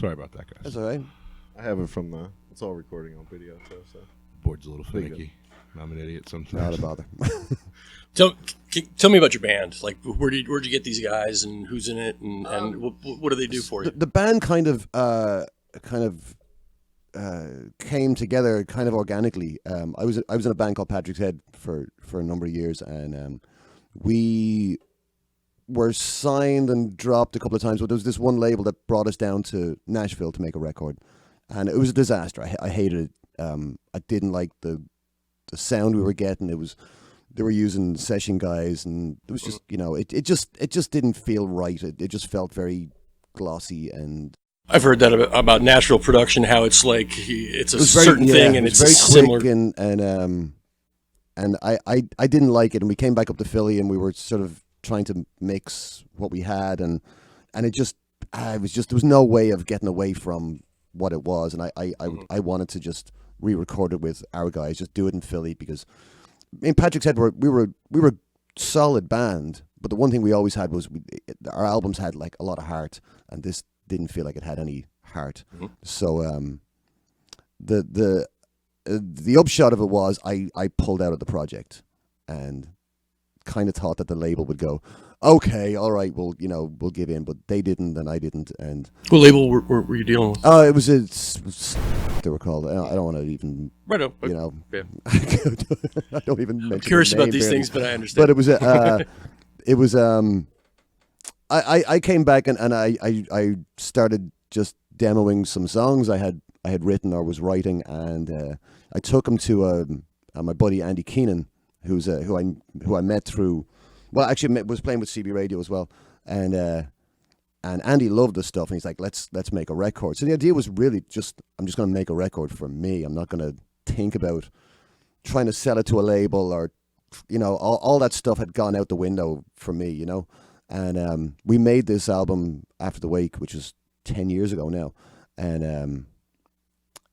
Sorry about that, guys. That's all right. I have it from it's all recording on video too. So Board's a little finicky. I'm an idiot sometimes. Not a bother. Tell me about your band. Like, where'd you get these guys, and who's in it, and what do they do for you? The band kind of came together kind of organically. I was in a band called Patrick's Head for a number of years, and we were signed and dropped a couple of times. But there was this one label that brought us down to Nashville to make a record, and it was a disaster. I hated it. I didn't like the sound we were getting. They were using session guys, and it was just it just didn't feel right. It just felt very glossy, and I've heard that about Nashville production, how it's like it's a certain thing, and it's very similar. quick, and I didn't like it, and we came back up to Philly, and we were sort of trying to mix what we had, and it just there was no way of getting away from what it was, and I wanted to just re-record it with our guys, just do it in Philly, because Patrick said we were a solid band, but the one thing we always had was our albums had like a lot of heart, and this didn't feel like it had any heart. Mm-hmm. So the upshot of it was I pulled out of the project, and kind of thought that the label would go, okay, all right, we'll give in, but they didn't, and I didn't. And what label were you dealing with? It was they were called. I don't want to even. Right. Yeah. I don't even. I'm curious about these things, but I understand. But it was. I came back and I started just demoing some songs I had written or was writing, and I took them to my buddy Andy Keenan, who I met through. Well, actually, was playing with CB Radio as well, and Andy loved the stuff, and he's like, let's make a record. So the idea was really just, I'm just going to make a record for me. I'm not going to think about trying to sell it to a label, or all that stuff had gone out the window for me, And we made this album After the Wake, which was 10 years ago now, and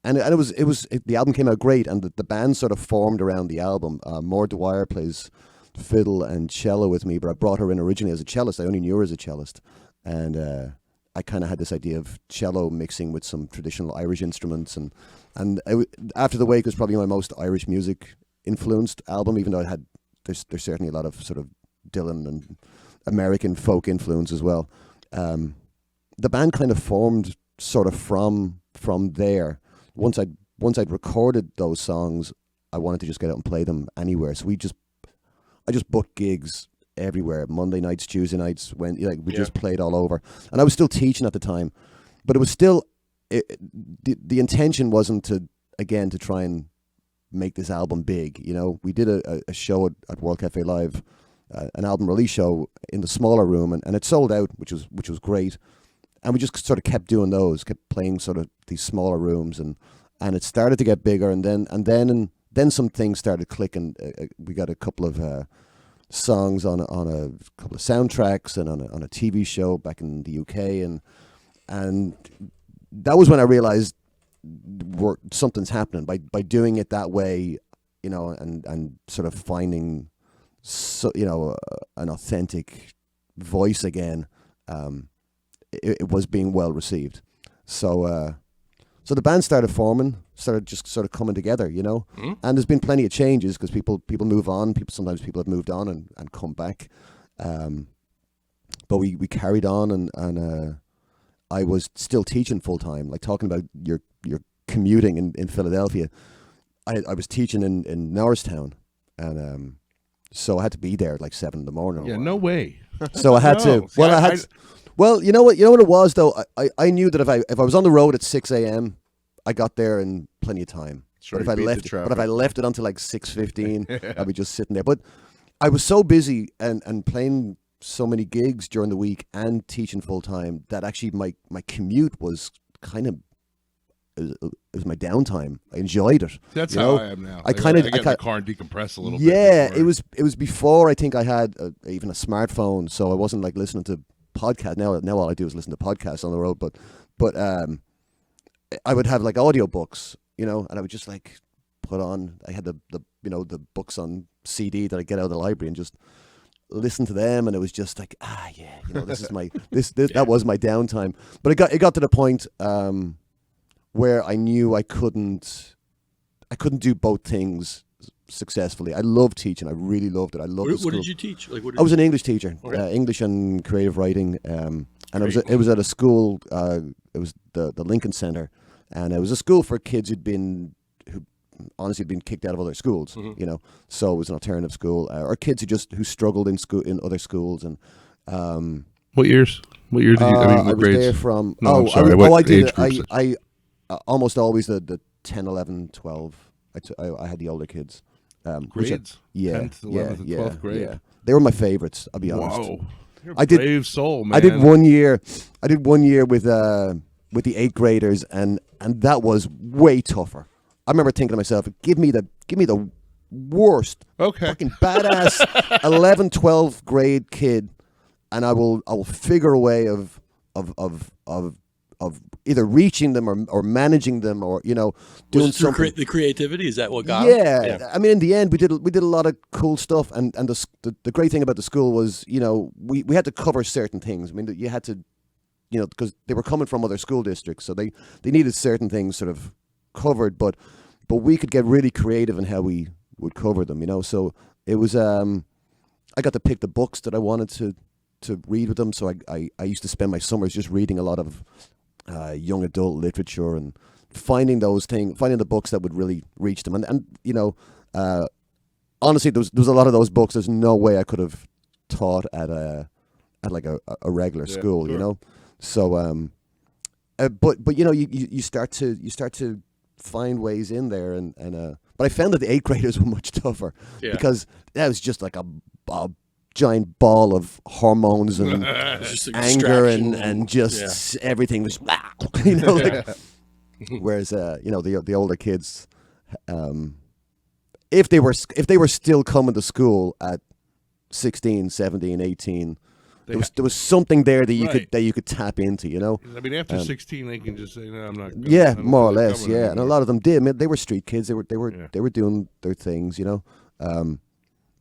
the album came out great, and the band sort of formed around the album. Maud Dwyer plays fiddle and cello with me, but I brought her in originally as a cellist. I only knew her as a cellist, and I kind of had this idea of cello mixing with some traditional Irish instruments, and After the Wake was probably my most Irish music influenced album, even though there's certainly a lot of sort of Dylan and American folk influence as well. The band kind of formed sort of from there. Once I'd recorded those songs, I wanted to just get out and play them anywhere. So I just booked gigs everywhere. Monday nights, Tuesday nights, we just played all over. And I was still teaching at the time, but it was still the intention wasn't to try and make this album big. We did a show at World Cafe Live. An album release show in the smaller room, and it sold out, which was great. And we just sort of kept doing those, kept playing sort of these smaller rooms, and it started to get bigger, and then some things started clicking. We got a couple of songs on a couple of soundtracks and on a TV show back in the UK, and that was when I realized something's happening by doing it that way, and sort of finding an authentic voice again. It was being well received, so the band started just sort of coming together, Mm-hmm. And there's been plenty of changes because people move on. Sometimes people have moved on and come back, but we carried on, and I was still teaching full time. Like, talking about your commuting in Philadelphia, I was teaching in Norristown, and so I had to be there at like 7 a.m. Yeah, no way. So I had to. Well, Well, you know what it was though. I knew that if I was on the road at 6 a.m., I got there in plenty of time. Sure, But if I left it until like 6:15, I'd be just sitting there. But I was so busy and playing so many gigs during the week and teaching full time that actually my commute was kind of, it was my downtime. I enjoyed it. That's how I am now. I get in the car and decompress a little bit. Yeah, it was before I think I had even a smartphone, so I wasn't like listening to podcasts. Now all I do is listen to podcasts on the road. But I would have like audiobooks, and I would just like put on. I had the books on CD that I get out of the library, and just listen to them, and it was just like, this is my that was my downtime. But it got to the point where I knew I couldn't do both things successfully. I loved teaching. I really loved it. I loved the school. What did you teach? Like, I was an English teacher, Okay. English and creative writing, and it was at a school. It was the Lincoln Center, and it was a school for kids who honestly had been kicked out of other schools. Mm-hmm. You know, so it was an alternative school, or kids who struggled in other schools. And What years? What year did you? I what was grades? there from. No, I'm sorry. What I did. age groups? I almost always the 10, 11, 12. I had the older kids. Grades? Yeah, 10th, 11th, and 12th grade? Yeah. They were my favorites, I'll be honest. Whoa. You're a I did- brave soul, man. I did 1 year. I did 1 year with the 8th graders, and that was way tougher. I remember thinking to myself, give me the worst fucking badass 11, 12th grade kid, and I will figure a way of either reaching them or managing them, or doing something. The creativity, is that what got Yeah. him? I mean, in the end, we did a lot of cool stuff, and the great thing about the school was, we had to cover certain things. I mean, you had to, because they were coming from other school districts, so they needed certain things sort of covered, but we could get really creative in how we would cover them. So it was I got to pick the books that I wanted to read with them. So I used to spend my summers just reading a lot of young adult literature and finding the books that would really reach them. And honestly, there was a lot of those books. There's no way I could have taught at like a regular school, sure. So but you start to find ways in there, and but I found that the 8th graders were much tougher because that was just like a giant ball of hormones and Just anger distraction and just everything was whereas the older kids, if they were still coming to school at 16, 17, 18, there was something there that you could tap into, I mean, after 16, they can just say, "No, I'm not." Yeah, more or less. Yeah, and a lot of them did. I mean, they were street kids. They were doing their things,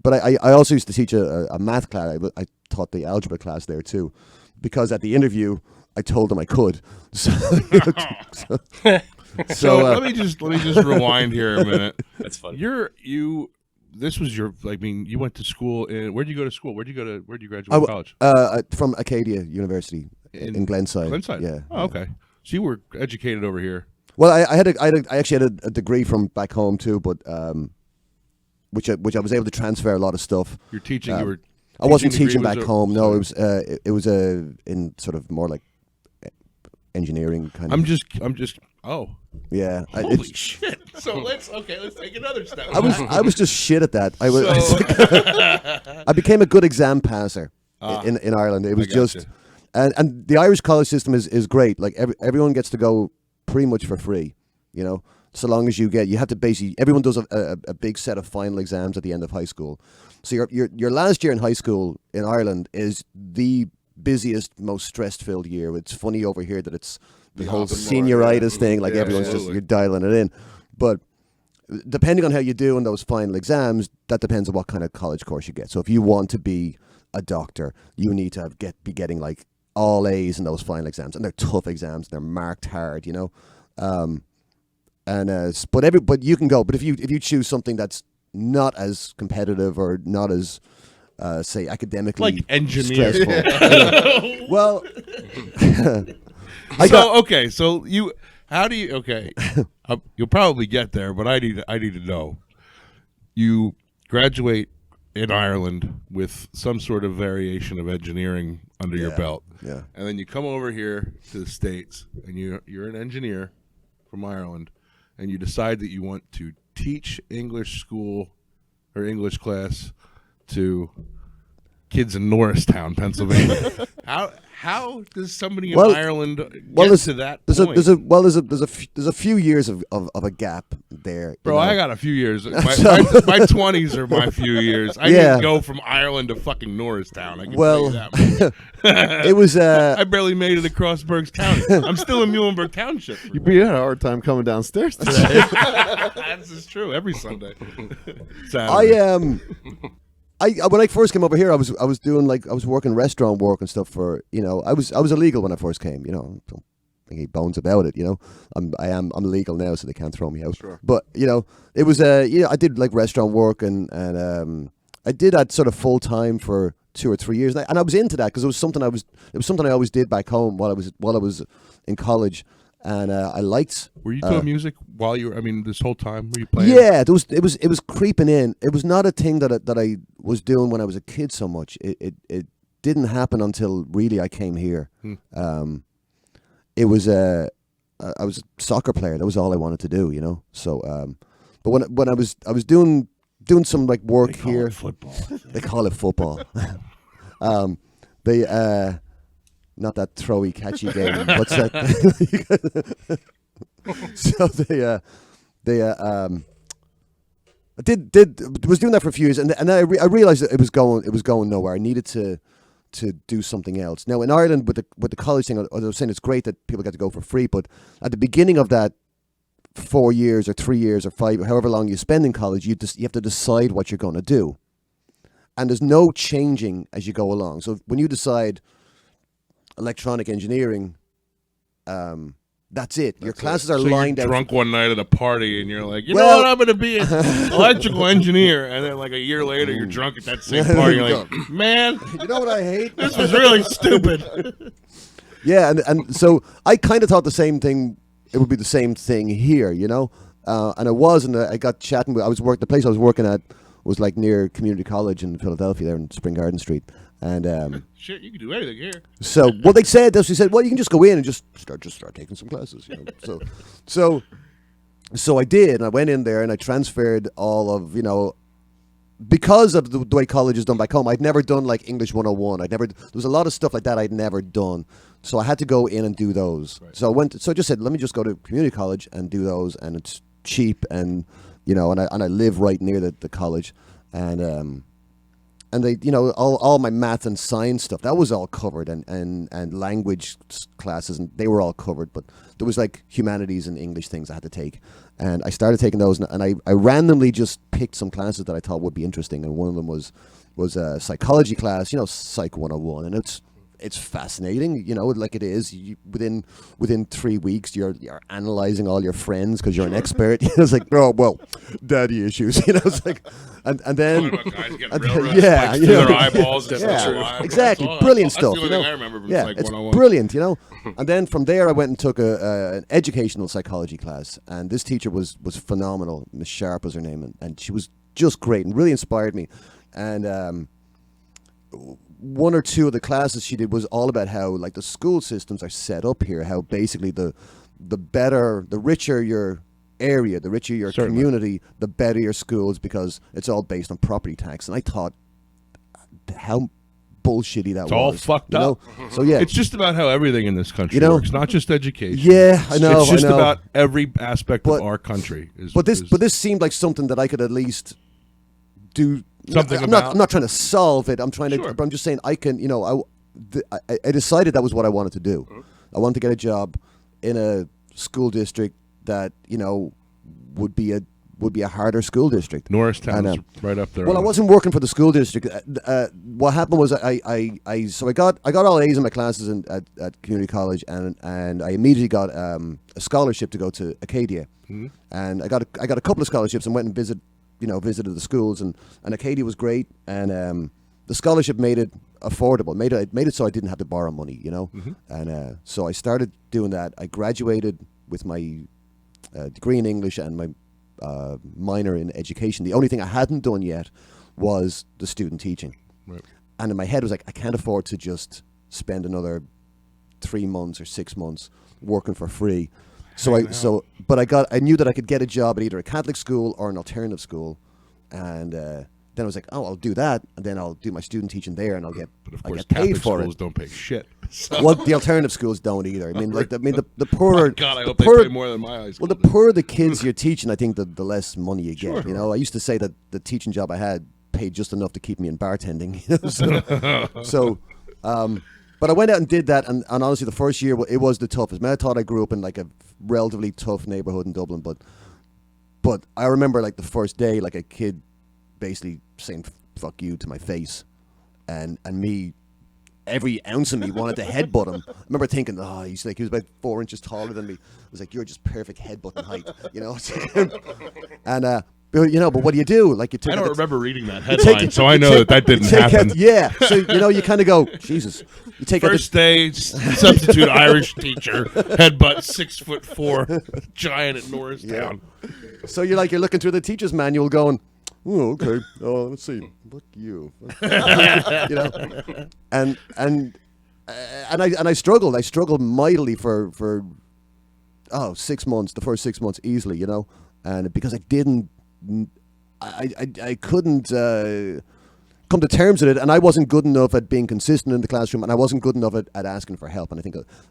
But I also used to teach a math class. I taught the algebra class there too, because at the interview I told them I could. So let me just rewind here a minute. That's funny. This was your. I mean, you went to school. Where'd you go to school? Where'd you graduate college? From Acadia University in Glenside. Glenside. Yeah. Oh, okay. So you were educated over here. Well, I actually had a degree from back home too, but which I was able to transfer a lot of stuff. You're teaching. I wasn't teaching back home. No, it was in sort of more like engineering kind of. I'm just. Oh. Yeah. Holy shit! So let's take another step. I was just shit at that. I became a good exam passer in Ireland. It was just, and the Irish college system is great. Like everyone gets to go pretty much for free, so long as you have to basically, everyone does a big set of final exams at the end of high school. So your last year in high school in Ireland is the busiest, most stress-filled year. It's funny over here that it's the whole senioritis thing, like everyone's just, you're dialing it in. But depending on how you do in those final exams, that depends on what kind of college course you get. So if you want to be a doctor, you need to be getting like all A's in those final exams, and they're tough exams. They're marked hard, but you can go. But if you choose something that's not as competitive or not as say academically like engineer. Stressful, well. You'll probably get there, but I need to know. You graduate in Ireland with some sort of variation of engineering under your belt, yeah, and then you come over here to the States, and you're an engineer from Ireland, and you decide that you want to teach English school or English class to kids in Norristown, Pennsylvania. How does somebody in Ireland get to that point? There's a few years of a gap there. Bro, I got a few years. My 20s are my few years. I didn't go from Ireland to fucking Norristown. I can tell you that much. It was. I barely made it across Berks County. I'm still in Muhlenberg Township. You had a hard time coming downstairs today. This is true. Every Sunday. Saturday. when I first came over here, I was doing I was working restaurant work and stuff for I was illegal when I first came. Don't think any bones about it. I'm legal now, so they can't throw me out. Sure. But it was I did restaurant work and I did that sort of full time for 2 or 3 years, and I was into that because it was something I always did back home while I was in college, and I liked. Were you doing music while you were? I mean, this whole time were you playing? Yeah, it was creeping in. It was not a thing that I was doing when I was a kid so much. It didn't happen until really I came here. It was I was a soccer player. That was all I wanted to do. So, but when I was doing some work They call here. it football. They call it football. They not that throwy catchy game. What's that? So they was doing that for a few years, and I realized that it was going nowhere. I needed to do something else. Now in Ireland with the college thing, I was saying it's great that people get to go for free, but at the beginning of that 4 years or 3 years or 5, however long you spend in college, you have to decide what you're going to do, and there's no changing as you go along. So when you decide electronic engineering, that's it. Your classes are so lined you're out. drunk one night at a party, and you're like, you know Well- what, I'm going to be an electrical engineer, and then a year later, you're drunk at that same party. You're like, man, You know what I hate? this was really stupid. Yeah, and so I kind of thought the same thing. It would be the same thing here, and it was, and I got chatting with. The place I was working at was near Community College in Philadelphia, there in Spring Garden Street, and Shit, you can do anything here. so what they said is, well, you can just go in and just start taking some classes, So I did, and I went in there and I transferred all of because of the way college is done back home. I'd never done English 101. There was a lot of stuff like that I'd never done. So I had to go in and do those. Right. So I just said, let me just go to community college and do those, and it's cheap, and and I live right near the college, and they all my math and science stuff, that was all covered, and language classes, and they were all covered, but there was humanities and English things I had to take, and I started taking those, and I randomly just picked some classes that I thought would be interesting, and one of them was a psychology class, Psych 101, and it's fascinating, it is. Within 3 weeks, you're analyzing all your friends because you're an expert. It's oh well, daddy issues. It's and then Guys getting yeah, through their eyeballs. Yeah, exactly, brilliant stuff. That's the only thing I remember from Psych it's 101. brilliant. And then from there, I went and took an educational psychology class, and this teacher was phenomenal. Miss Sharp was her name, and she was just great and really inspired me. And one or two of the classes she did was all about how the school systems are set up here, how basically the richer your area, the richer your Certainly. community, the better your schools, because it's all based on property tax. And I thought how bullshitty that was. It's all fucked up. So yeah, It's just about how everything in this country You know- works, not just education. yeah, I know. It's just I know. about every aspect of But- our country. But this seemed like something that I could at least do Something I'm about. not trying to solve it. I'm trying to. Sure. But I'm just saying I can. I decided that was what I wanted to do. I wanted to get a job in a school district that would be a harder school district. Norristown's right up there. Well, I wasn't working for the school district. What happened was I got all A's in my classes at community college, and I immediately got a scholarship to go to Acadia, and I got a couple of scholarships and went and visited the schools, and Acadia was great, and the scholarship made it affordable, made it so I didn't have to borrow money, and so I started doing that. I graduated with my degree in English and my minor in education. The only thing I hadn't done yet was the student teaching. Right. And in my head, it was I can't afford to just spend another 3 months or 6 months working for free. But I knew that I could get a job at either a Catholic school or an alternative school, and then I was like, oh, I'll do that, and then I'll do my student teaching there, and I'll get But of I'll course, get paid Catholic for schools it. don't pay shit. Well, the alternative schools don't either. I mean, the poorer. God, I the hope they poorer- pay more than my high school. Well, the poorer the kids you're teaching, I think the less money you get. Sure. I used to say that the teaching job I had paid just enough to keep me in bartending. But I went out and did that, and honestly, the first year it was the toughest. Man, I thought I grew up in a relatively tough neighborhood in Dublin, but I remember the first day, a kid basically saying fuck you to my face, and me. Every ounce of me wanted to headbutt him. I remember thinking, he was about 4 inches taller than me. I was like, you're just perfect headbutting height, you know. And but what do you do? Like you take. I don't remember reading that headline, so I know that didn't happen. So you kind of go, Jesus. You take First day substitute Irish teacher, headbutt 6'4" giant at Norristown. Yeah. So you're looking through the teacher's manual, going, oh, okay. Oh, let's see. Fuck you. You know, and I struggled. I struggled mightily for 6 months. The first 6 months easily, you know, and because I couldn't come to terms with it, and I wasn't good enough at being consistent in the classroom, and I wasn't good enough at asking for help. And I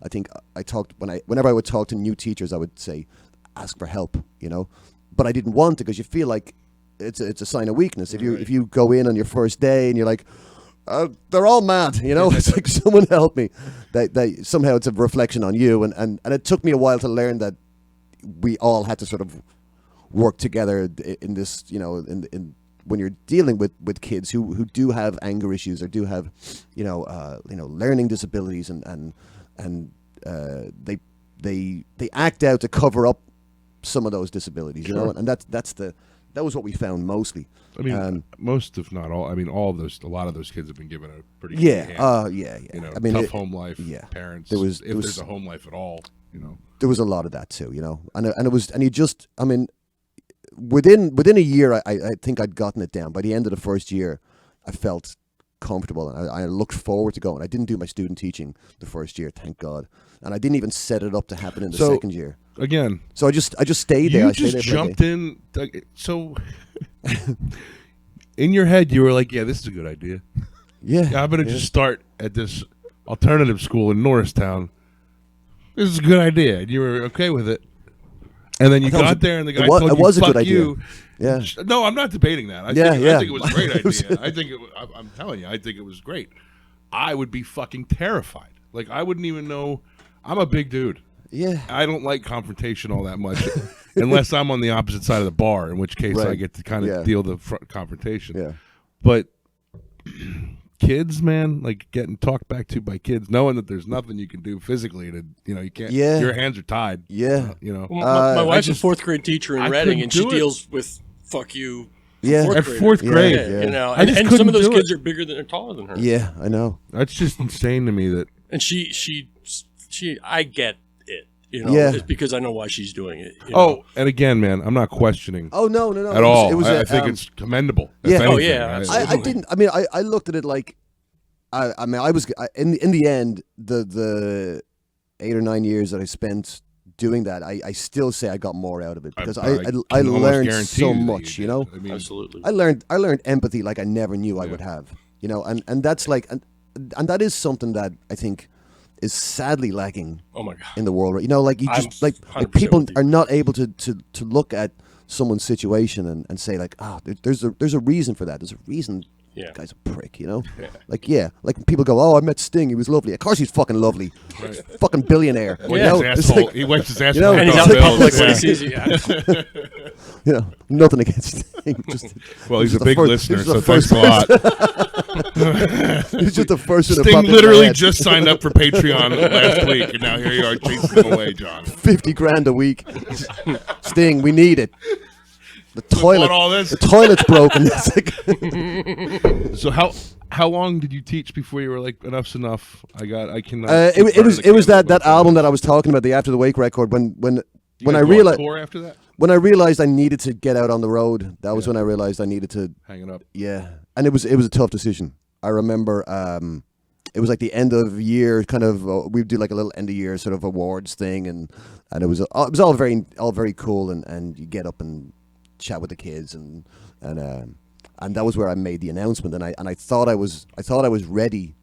think I talked whenever I would talk to new teachers, I would say, ask for help, you know, but I didn't want to because you feel like it's a sign of weakness. If you go in on your first day and you're like, they're all mad, you know, it's like, someone help me. They somehow it's a reflection on you, and it took me a while to learn that we all had to sort of work together in this, you know, in when you're dealing with kids who do have anger issues or do have, learning disabilities, and they act out to cover up some of those disabilities, you know, and that was what we found mostly. I mean, most, if not all. I mean, a lot of those kids have been given a pretty yeah. You know, I mean, tough home life. Yeah, parents. There's a home life at all, you know, there was a lot of that too, you know, and you just, I mean, within a year, I think I'd gotten it down. By the end of the first year, I felt comfortable, and I looked forward to going. I didn't do my student teaching the first year, thank God, and I didn't even set it up to happen in the second year. Again, so I just stayed there. You just jumped in. So in your head, you were like, "Yeah, this is a good idea. Yeah, I'm gonna just start at this alternative school in Norristown. This is a good idea." And you were okay with it. And then you got there, and the guy told you, "Fuck you." Yeah. No, I'm not debating that. I think it was a great idea. I'm telling you, I think it was great. I would be fucking terrified. Like, I wouldn't even know. I'm a big dude. Yeah. I don't like confrontation all that much, unless I'm on the opposite side of the bar, in which case I get to kind of deal the confrontation. Yeah. But kids, man, like getting talked back to by kids, knowing that there's nothing you can do physically to, you know, you can't. Yeah. Your hands are tied. Yeah. You know. Well, my wife's a fourth grade teacher in Reading, and she deals with "fuck you." Yeah. At fourth grade, you know, I just and some of those kids are bigger than, taller than her. Yeah, I know. That's just insane to me. That and she, I get it. You know, Yeah. it's because I know why she's doing it. You Oh, know? and again, man, I'm not questioning Oh no. at all. It was I think it's commendable. Yeah. If Oh, anything, yeah, right? absolutely. I didn't. I mean, I looked at it like, I mean, I was in the end, the 8 or 9 years that I spent doing that, I still say I got more out of it because I can learned almost so guarantee you that much, you you know. did. I mean, Absolutely. I learned empathy like I never knew I would have, you know, and that's like, and that is something that I think is sadly lacking Oh my god. in the world, right? You know, like you just I'm like 100% people with you. are not able to look at someone's situation and say like, there's a reason for that. There's a reason. Yeah. Guy's a prick, you know. Like like people go, "Oh, I met Sting. He was lovely." Of course, he's fucking lovely. He's a fucking billionaire. You know? His It's asshole. like, He wipes his ass. you know, And he's It's out in like- public when he Yeah. sees you. Yeah. you know, nothing against Sting. Just, Well, he's a the big first- listener, he's the so thanks first a lot. he's just the first one to Sting pop in my literally head. just signed up for Patreon last week, and now here you are chasing him away, John. 50 grand a week. Sting, we need it. The What all this? The toilet's broken. It's like, So how long did you teach before you were like, enough's enough? I cannot. it was that album that I was talking about, the After the Wake record. When I realized tour after that, when I realized I needed to get out on the road, that was when I realized I needed to. hanging up. Yeah, and it was a tough decision. I remember it was like the end of year kind of. We'd do like a little end of year sort of awards thing, and it was all very cool, and you get up and chat with the kids, and that was where I made the announcement, and I thought I was ready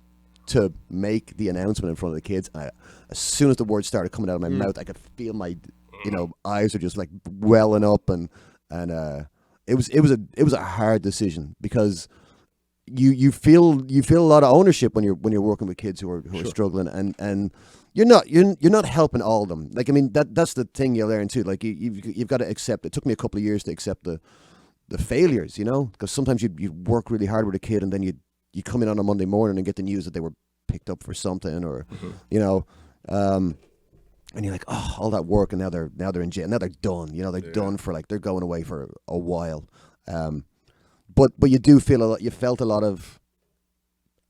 to make the announcement in front of the kids. As soon as the words started coming out of my mouth, I could feel my eyes are just like welling up, and it was a hard decision because you feel a lot of ownership when you're working with kids who are struggling, and you're not helping all of them. Like, I mean, that's the thing you learn too. Like you've got to accept. It took me a couple of years to accept the the failures, you know, because sometimes you work really hard with a kid, and then you come in on a Monday morning and get the news that they were picked up for something, or you know, and you're like, oh, all that work, and now they're in jail, now they're done, you know, they're done for they're going away for a while, but you do feel you felt a lot of,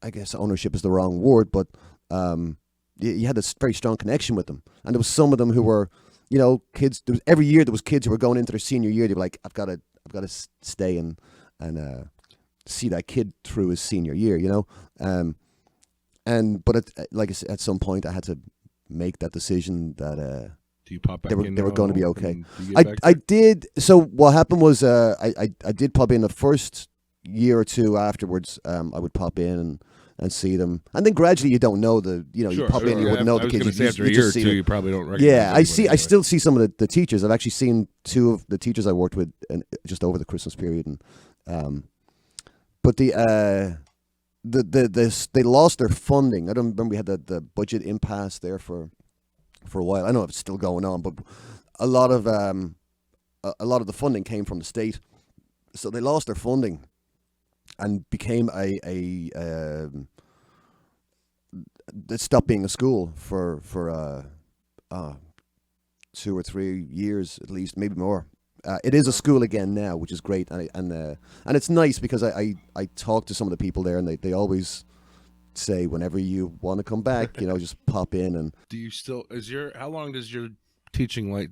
I guess ownership is the wrong word, but you had this very strong connection with them, and there was some of them who were, you know, kids. Every year there was kids who were going into their senior year. They were like, I've got to stay and see that kid through his senior year, you know, but at some point I had to make that decision that Do you pop back they in were going to be now? okay. Do you get back I there? did. So what happened was I did pop in the first year or two afterwards. I would pop in and see them, and then gradually you don't know you Sure, pop in, you wouldn't know the kids. I was going to say after a you year or just see two, them. you probably don't recognize Yeah, I anybody. I still see some of the teachers. I've actually seen two of the teachers I worked with just over the Christmas period, and but they lost their funding. I don't remember, we had the budget impasse there for a while. I know it's still going on, but a lot of the funding came from the state, so they lost their funding and became it stopped being a school for 2 or 3 years at least, maybe more. It is a school again now, which is great, and it's nice because I talk to some of the people there, and they always say whenever you want to come back, you know, just pop in. And Do you still how long does your teaching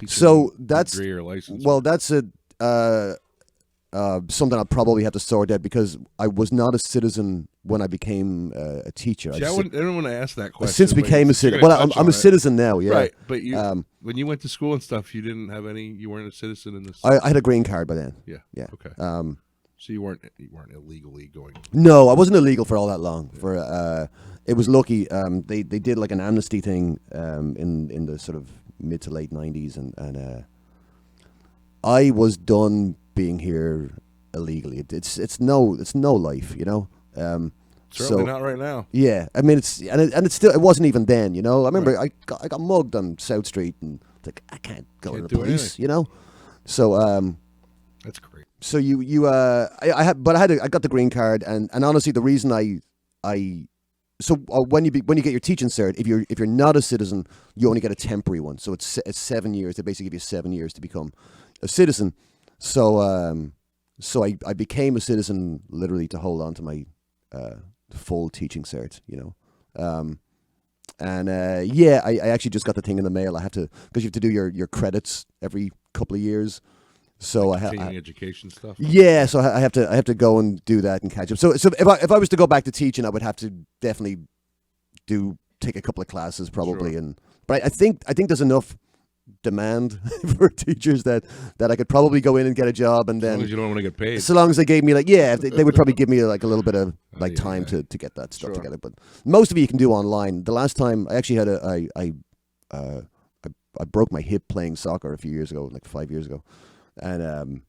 so that's degree or license? well, that's something I'll probably have to sort out, because I was not a citizen when I became a teacher. See, I didn't want to ask that I question. since but became a since you're citizen. gonna Well, touch I'm on a citizen now. Yeah, right? But you, Um, when you went to school and stuff, you didn't have any. You weren't a citizen in this. I had a green card by then. Yeah. Yeah. Okay. So you weren't illegally going. no, I wasn't illegal for all that long. For it was lucky. They did like an amnesty thing in the sort of mid to late 90s, and I was done being here illegally. It's no life, you know. Certainly not right now. Yeah, I mean it's still, it wasn't even then, you know. I remember I got mugged on South Street, and it's like, I can't go to the do police, anything. you know. So That's great. so I got the green card, and honestly the reason when you get your teaching cert, if you're not a citizen, you only get a temporary one. So it's 7 years. They basically give you 7 years to become a citizen. So I became a citizen literally to hold on to my full teaching cert, you know. I actually just got the thing in the mail. I have to, because you have to do your credits every couple of years. So Continuing education stuff. yeah, so I have to go and do that and catch up. So if I was to go back to teaching, I would have to definitely take a couple of classes probably, Sure. But I think there's enough demand for teachers that I could probably go in and get a job, and As long then as you don't want to get paid. so long as they gave me they would probably give me like a little bit of like yeah, time yeah. to get that stuff Sure. together. But most of it you can do online. The last time I actually had I broke my hip playing soccer a few years ago, like 5 years ago. And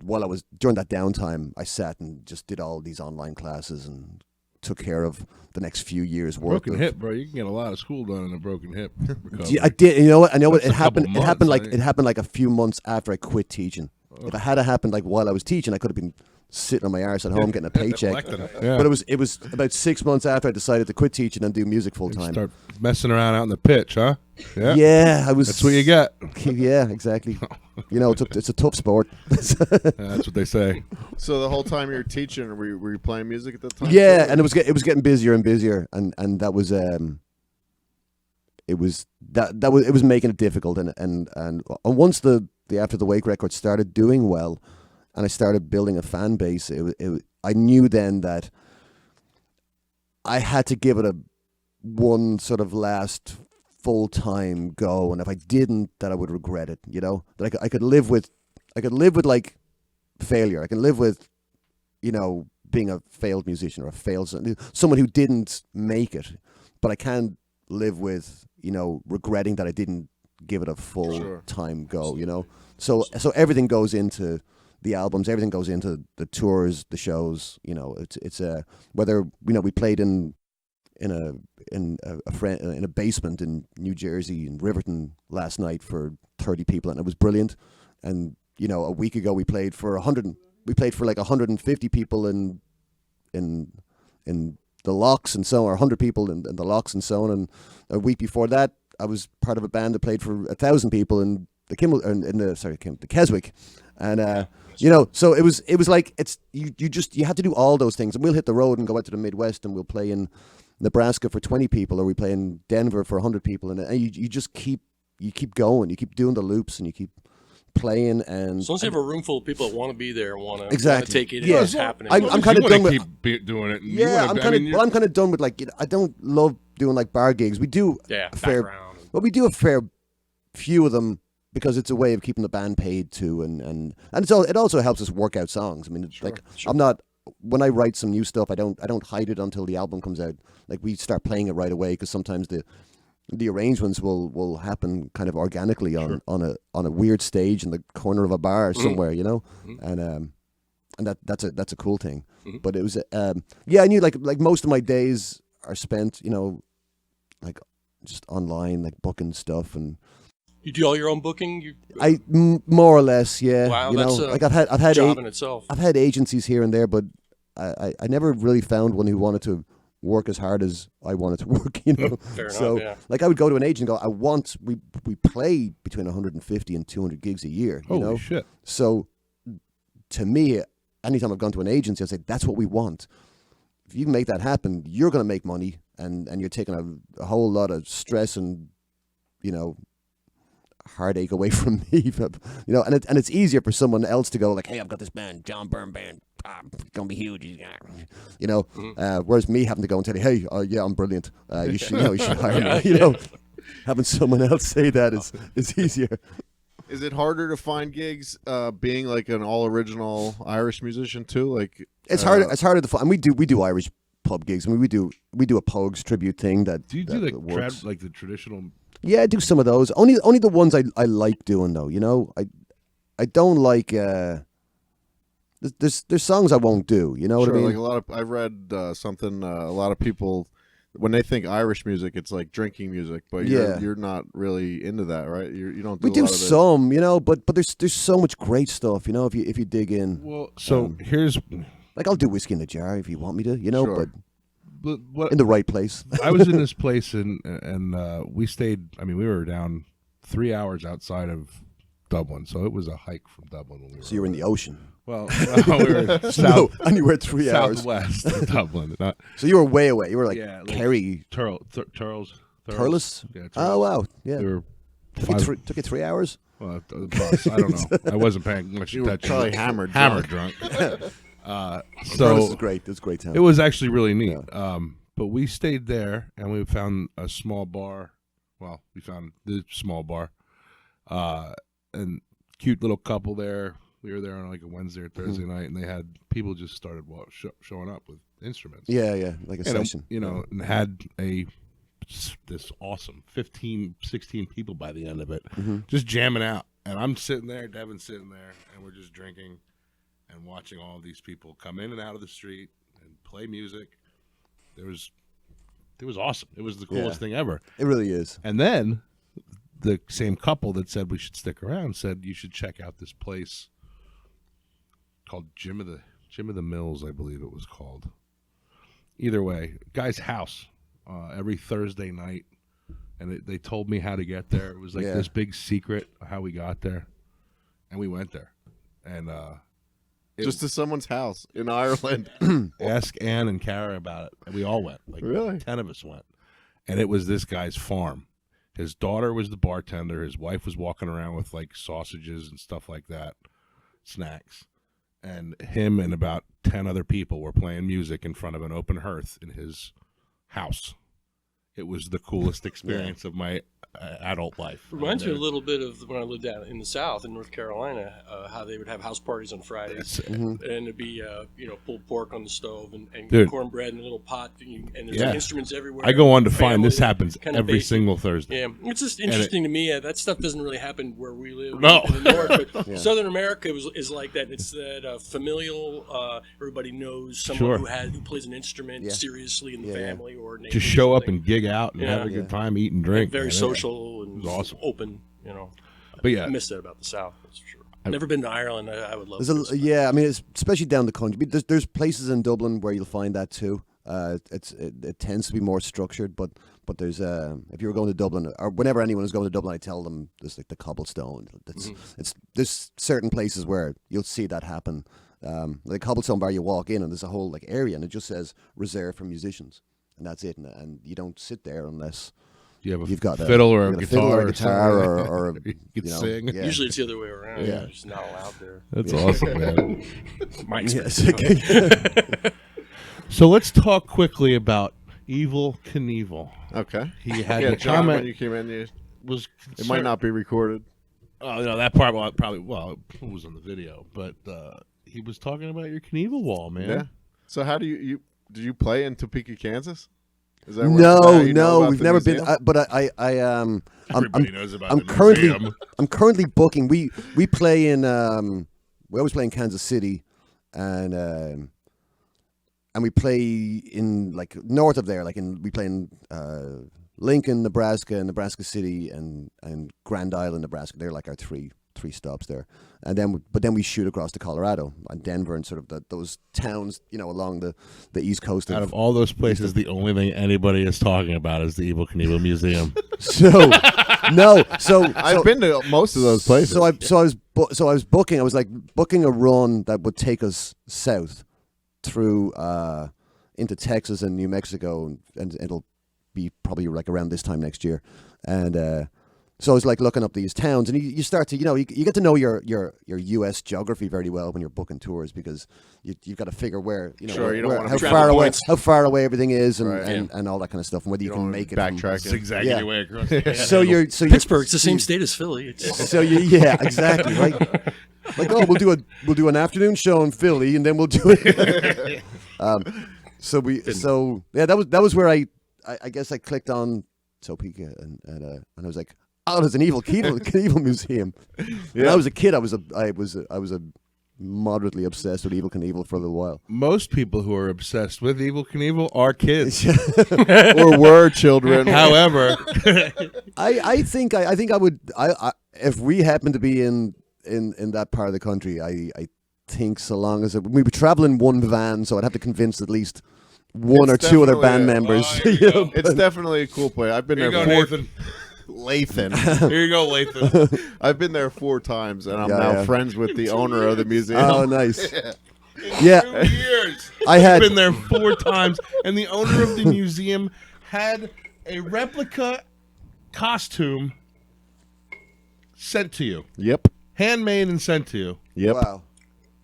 while I was during that downtime, I sat and just did all these online classes and took care of the next few years' work. Broken hip, bro. You can get a lot of school done in a broken hip. recovery. I did. You know what? I know what That's it a couple happened. It happened months, like right? it happened like a few months after I quit teaching. If it had happened like while I was teaching, I could have been sitting on my arse at home getting a paycheck. Yeah. But it was about 6 months after I decided to quit teaching and do music full time. Start messing around out in the pitch, huh? Yeah. Yeah, I was. That's what you get. Yeah, exactly. You know, it's a tough sport. That's what they say. So the whole time you were teaching, were you playing music at that time? Yeah, too? and it was getting busier and busier, and that was it was making it difficult, and once the After the Wake record started doing well, and I started building a fan base, I knew then that I had to give it one sort of last full-time go, and if I didn't, that I would regret it. You know, that I could live with like failure. I can live with, you know, being a failed musician or a failed someone who didn't make it, but I can't live with, you know, regretting that I didn't give it a full time go. You know, so everything goes into the albums, everything goes into the tours, the shows. You know, it's whether, you know, we played in a basement in New Jersey in Riverton last night for 30 people, and it was brilliant. And a week ago we played for 100. We played for like 150 people in the Locks and so on, or 100 people in the Locks and so on. And a week before that, I was part of a band that played for 1,000 people in the the Keswick, and so it was like you had to do all those things. And we'll hit the road and go out to the Midwest, and we'll play in Nebraska for 20 people, or we play in Denver for 100 people, and you just keep going, you keep doing the loops, and you keep playing. And as long as you have a room full of people that want to be there, want to exactly take it, yeah, it's happening. I'm kind of done with keep doing it. And yeah. I'm kind of done with I don't love doing like bar gigs. We do a fair few of them because it's a way of keeping the band paid too, and it also helps us work out songs. I mean, I'm not. When I write some new stuff, I don't hide it until the album comes out. Like we start playing it right away because sometimes the arrangements will happen kind of organically on a weird stage in the corner of a bar somewhere, and that's a cool thing. But it was I knew like most of my days are spent like just online, like booking stuff. And you do all your own booking? More or less, yeah. Wow, that's like I've had job in itself. I've had agencies here and there, but I never really found one who wanted to work as hard as I wanted to work, Fair so enough, yeah. like I would go to an agent and go, we play between 150 and 200 gigs a year, Holy shit. So to me, anytime I've gone to an agency, I say that's what we want. If you can make that happen, you're going to make money, and you're taking a whole lot of stress and heartache away from me, and it's easier for someone else to go like, hey, I've got this band, John Byrne Band, gonna be huge, whereas me having to go and tell you, hey, yeah, I'm brilliant, you should hire me, having someone else say that is easier. Is it harder to find gigs being like an all original Irish musician too? Like it's harder to find. And we do Irish pub gigs. I mean, we do a Pogues tribute thing that. Do you do like the traditional? Yeah, I do some of those. Only the ones I like doing though. I don't like. There's songs I won't do. You know what I mean? Like I've read something. A lot of people, when they think Irish music, it's like drinking music. But you're not really into that, right? You don't. We do some, but there's so much great stuff. If you dig in. Well, so here's. Like I'll do Whiskey in the Jar if you want me to. Sure. But what, in the right place. I was in this place and we stayed. I mean, we were down 3 hours outside of Dublin, so it was a hike from Dublin. When we were so you're in the ocean. Well, we were and you were 3 hours southwest of Dublin. So you were way away. You were like Kerry, Turles. Yeah, oh wow, yeah. We were took it 3 hours. Well, the bus. I don't know. I wasn't paying much attention. You were probably hammered drunk. So this is great. This is a great time. It was actually really neat. Yeah. But we stayed there and we found a small bar. Well, we found the small bar, and cute little couple there. We were there on like a Wednesday or Thursday night, and they had people just started showing up with instruments. Yeah, like a session. And had this awesome 15, 16 people by the end of it, just jamming out. And I'm sitting there, Devin's sitting there, and we're just drinking and watching all of these people come in and out of the street and play music. It was awesome. It was the coolest thing ever. It really is. And then the same couple that said we should stick around said you should check out this place called Jim of the Mills, I believe it was called. Either way, guy's house every Thursday night, and they told me how to get there. It was like this big secret how we got there, and we went there, and just to someone's house in Ireland. Ask Ann and Kara about it, and we all went. Like really, 10 of us went, and it was this guy's farm. His daughter was the bartender. His wife was walking around with like sausages and stuff like that, snacks. And him and about 10 other people were playing music in front of an open hearth in his house. It was the coolest experience of my adult life. Reminds me a little bit of when I lived out in the South in North Carolina, how they would have house parties on Fridays, and it'd be pulled pork on the stove and cornbread in a little pot, and there's like instruments everywhere. I go on to find this happens every single Thursday. Yeah, it's just interesting to me. That stuff doesn't really happen where we live in the North, but Southern America is like that. It's that familial. Everybody knows someone who plays an instrument seriously in the family or just show up and gig out and have a good time, eat and drink. Very social and awesome. open, But I miss that about the South, that's for sure. Never been to Ireland. I would love. I mean, especially down the country. There's places in Dublin where you'll find that too. It tends to be more structured, but there's if you were going to Dublin, or whenever anyone is going to Dublin, I tell them there's like the cobblestone. There's certain places where you'll see that happen. Like Cobblestone Bar, you walk in and there's a whole like area, and it just says reserved for musicians, and that's it. And you don't sit there unless you've got fiddle or a guitar or you can sing. Yeah. Usually it's the other way around. Yeah, just not allowed there. That's awesome, man. My experience. So let's talk quickly about Evel Knievel. Okay. He had a John, comment when you came in. It might not be recorded. Oh no, that part it was on the video, but he was talking about your Knievel wall, man. Yeah. So how do you did you play in Topeka, Kansas? Is that no, we've never been. But Everybody knows about I'm the currently museum. I'm currently booking. We play in we always play in Kansas City, and we play in like north of there. We play in Lincoln, Nebraska, Nebraska City, and Grand Island, Nebraska. They're like our three stops there, and then we shoot across to Colorado and Denver and sort of those towns, along the east coast. Out of all those places, the only thing anybody is talking about is the Evel Knievel Museum. So I've been to most of those places. So I was booking. I was like booking a run that would take us south through into Texas and New Mexico, and it'll be probably like around this time next year, and. So I was like looking up these towns, and you start to, you get to know your U.S. geography very well when you're booking tours, because you've got to figure where, how far away everything is, and all that kind of stuff, and whether you can make it backtrack zigzagging your way across. Pittsburgh's the same state as Philly. Exactly right. Like, we'll do an afternoon show in Philly, and then we'll do it. That was where I guess I clicked on Topeka, and I was like, oh, there's an Evel Knievel museum. When I was a kid, I was a moderately obsessed with Evel Knievel for a little while. Most people who are obsessed with Evel Knievel are kids or were children. However, I think I would if we happen to be in that part of the country, I think so long as we would travel in one van, so I'd have to convince at least one or two other band members. It's definitely a cool place. I've been there Lathan. Here you go, Lathan. I've been there 4 times, and I'm now friends with the owner of the museum. Oh, nice. Yeah. 2 years. I've been there 4 times, and the owner of the museum had a replica costume sent to you. Yep. Handmade and sent to you. Yep. Wow.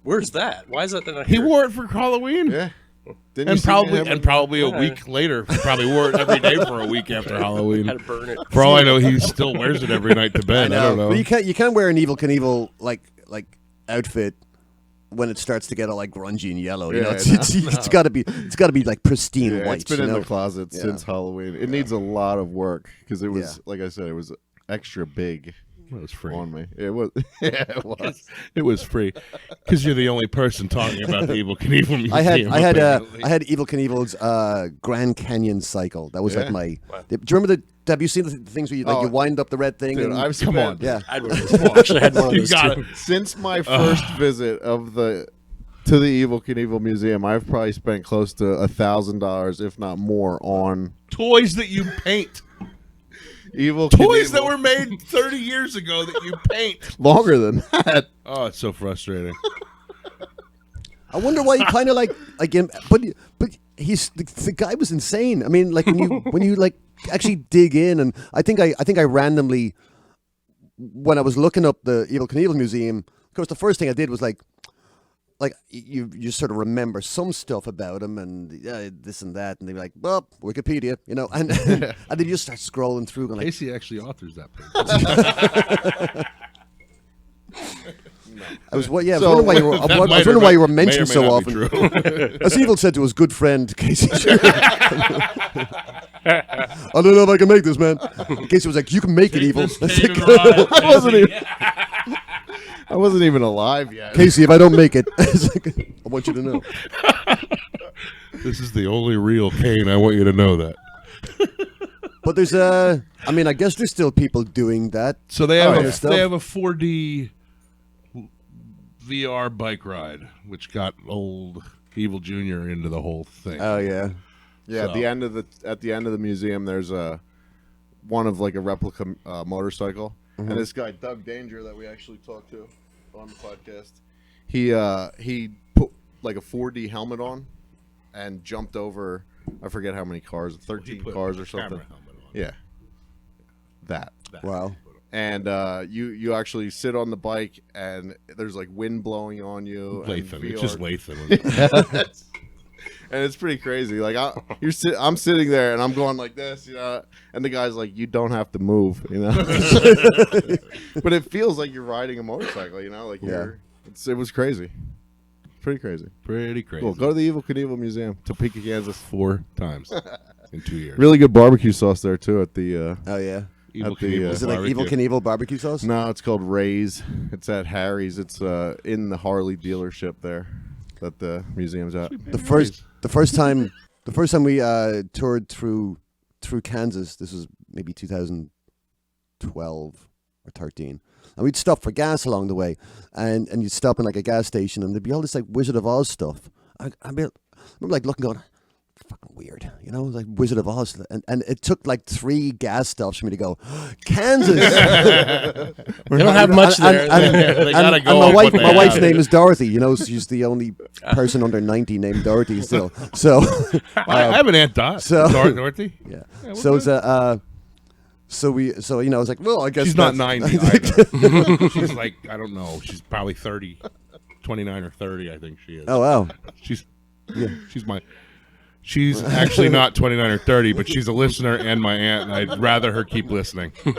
Where's that? Why is that not He here? wore it for Halloween. Yeah. And probably a week later, probably wore it every day for a week after Halloween. Had to burn it. For all I know, he still wears it every night to bed. I don't know. But you can't wear an Evel Knievel like outfit when it starts to get all like grungy and yellow. It's got to be like pristine white. It's been in the closet since Halloween. It needs a lot of work because it was like I said, it was extra big. It was free on me. It was. Yeah, it was. It was free because you're the only person talking about the Evel Knievel Museum. I had Evel Knievel's Grand Canyon cycle. That was like my. Do you remember have you seen the things where you wind up the red thing? Dude, come on. Yeah. I actually had one of those got too. it. Since my first visit to the Evel Knievel Museum, I've probably spent close to $1,000, if not more, on toys that you paint. Evel Toys Knievel. that were made 30 years ago that you paint. Longer than that. Oh, it's so frustrating. I wonder why he kind of like him, but he's the guy was insane. I mean, like when you like actually dig in, and I think I randomly, when I was looking up the Evel Knievel Museum, of course the first thing I did was like you sort of remember some stuff about him and this and that, and they're like, well, Wikipedia, and then you just start scrolling through and like, Casey actually authors that page. I was wondering why you were mentioned so often. As Evel said to his good friend Casey, I don't know if I can make this, man. Casey was like, you can make it, Evel. I wasn't even alive yet. Casey, if I don't make it, I want you to know. This is the only real Kane. I want you to know that. But there's I guess there's still people doing that. So they have a 4D VR bike ride, which got old Evil Jr. into the whole thing. Oh yeah. Yeah, So- at the end of the museum, there's one of like a replica motorcycle, and this guy Doug Danger that we actually talked to on the podcast, he put like a 4D helmet on and jumped over, I forget how many cars, 13 cars or something. Yeah, that. Wow. And you actually sit on the bike, and there's like wind blowing on you. Latham. And It's just Latham. And it's pretty crazy. Like I'm sitting there and I'm going like this, and the guy's like, "You don't have to move," But it feels like you're riding a motorcycle, like it was crazy, pretty crazy. Pretty crazy. Cool. Go to the Evil Knievel Museum, Topeka, Kansas. 4 times in 2 years. Really good barbecue sauce there too at the. Oh yeah. Evil at the, Knievel Is it like barbecue. Evil Knievel barbecue sauce? No, it's called Ray's. It's at Harry's. It's in the Harley dealership there that the museum's at. The first time we toured through Kansas, this was maybe 2012 or 13, and we'd stop for gas along the way, and you'd stop in like a gas station, and there'd be all this like Wizard of Oz stuff. I remember like looking, going, fucking weird, like Wizard of Oz, and it took like 3 gas stops for me to go, Kansas. They don't have much there. They gotta go And with what they my wife's have. name is Dorothy. She's the only person under 90 named Dorothy still. So I have an Aunt Dot. so- Dorothy. yeah. we're So it's I was like, well, I guess She's not that's- 90 either. She's like, I don't know. She's probably 30, 29 or 30, I think she is. Oh wow. She's actually not 29 or 30, but she's a listener and my aunt, and I'd rather her keep listening. Hi,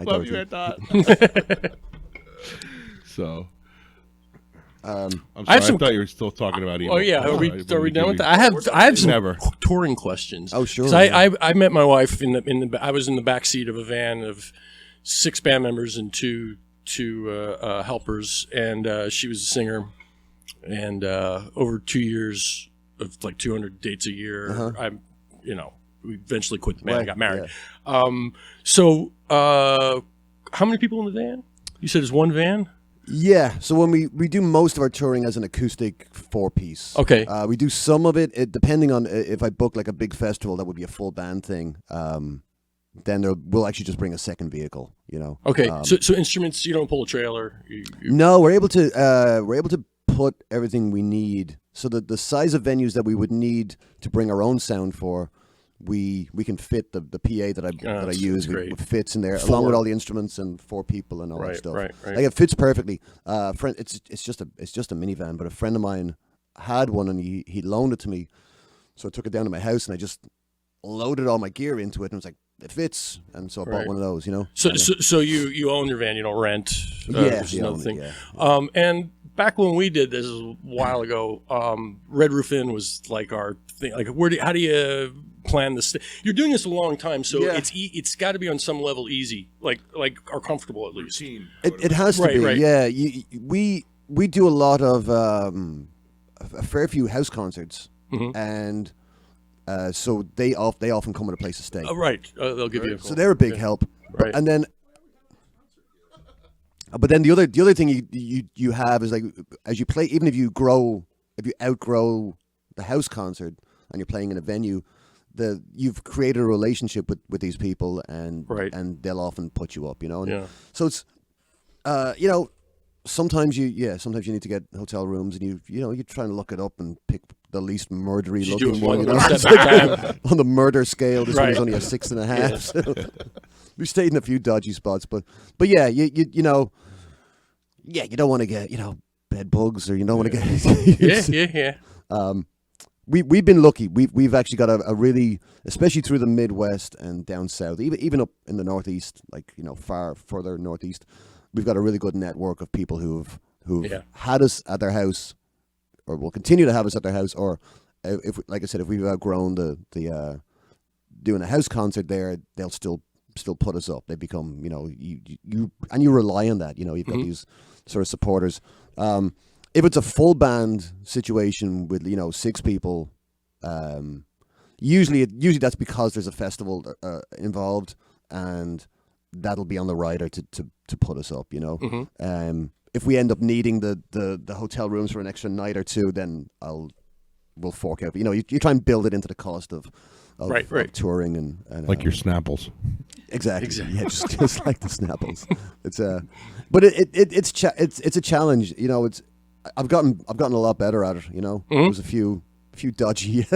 Love you, Dorothy. Aunt Dot. So, I'm sorry. I have some- I thought you were still talking about Evil. Oh yeah, are we done with that? I have some Never. touring questions. Oh, sure. 'Cause I met my wife I was in the back seat of a van of 6 band members and two helpers, and she was a singer. And over 2 years of like 200 dates a year, we eventually quit the band and got married. Yeah. So how many people in the van? You said it's one van? Yeah. So when we do most of our touring as an acoustic 4-piece. Okay. We do some of it depending on if I book like a big festival that would be a full band thing. Then we'll actually just bring a second vehicle. Okay. So instruments, you don't pull a trailer. No, we're able to put everything we need. So the size of venues that we would need to bring our own sound for, we can fit the PA that I use. great. It fits in there along with all the instruments and 4 people and all that stuff. Like it fits perfectly. It's just a minivan, but a friend of mine had one and he loaned it to me, so I took it down to my house and I just loaded all my gear into it and was like, it fits, and so I bought one of those. So you own your van, you don't rent. Yeah, which is we another own it, thing. yeah. And back when we did this a while ago, Red Roof Inn was like our thing. Like, how do you plan this? You're doing this a long time, so Yeah. it's got to be on some level easy, like or comfortable at least. It has to Right, be. right. Yeah, we do a lot of a fair few house concerts, and so they often come with a place to stay. Right, they'll give you. So they're a big help. Right. And then, but then the other thing you have is like as you play, even if you outgrow the house concert and you're playing in a venue, you've created a relationship with these people and they'll often put you up, And Yeah. so it's sometimes you need to get hotel rooms and you're trying to look it up and pick the least murdery You do looking it one. one step at a time. On the murder scale, this one is Right. only a 6.5. So we stayed in a few dodgy spots, but yeah, you don't want to get bed bugs or you don't want to get Yeah. We've been lucky. We've actually got a really, especially through the Midwest and down south, even up in the Northeast, like far further northeast, we've got a really good network of people who've had us at their house, or will continue to have us at their house, or if, like I said, if we've outgrown the doing a house concert there, they'll still put us up. They become you rely on that. You've got these sort of supporters. If it's a full band situation with 6 people, usually that's because there's a festival involved, and that'll be on the rider to put us up. if we end up needing the hotel rooms for an extra night or two, then we'll fork out. You know, you try and build it into the cost of right. touring and Like your Snapples. Exactly. Yeah, just like the Snapples. It's but it's a challenge. You know, I've gotten a lot better at it. You know, There's a few dodgy.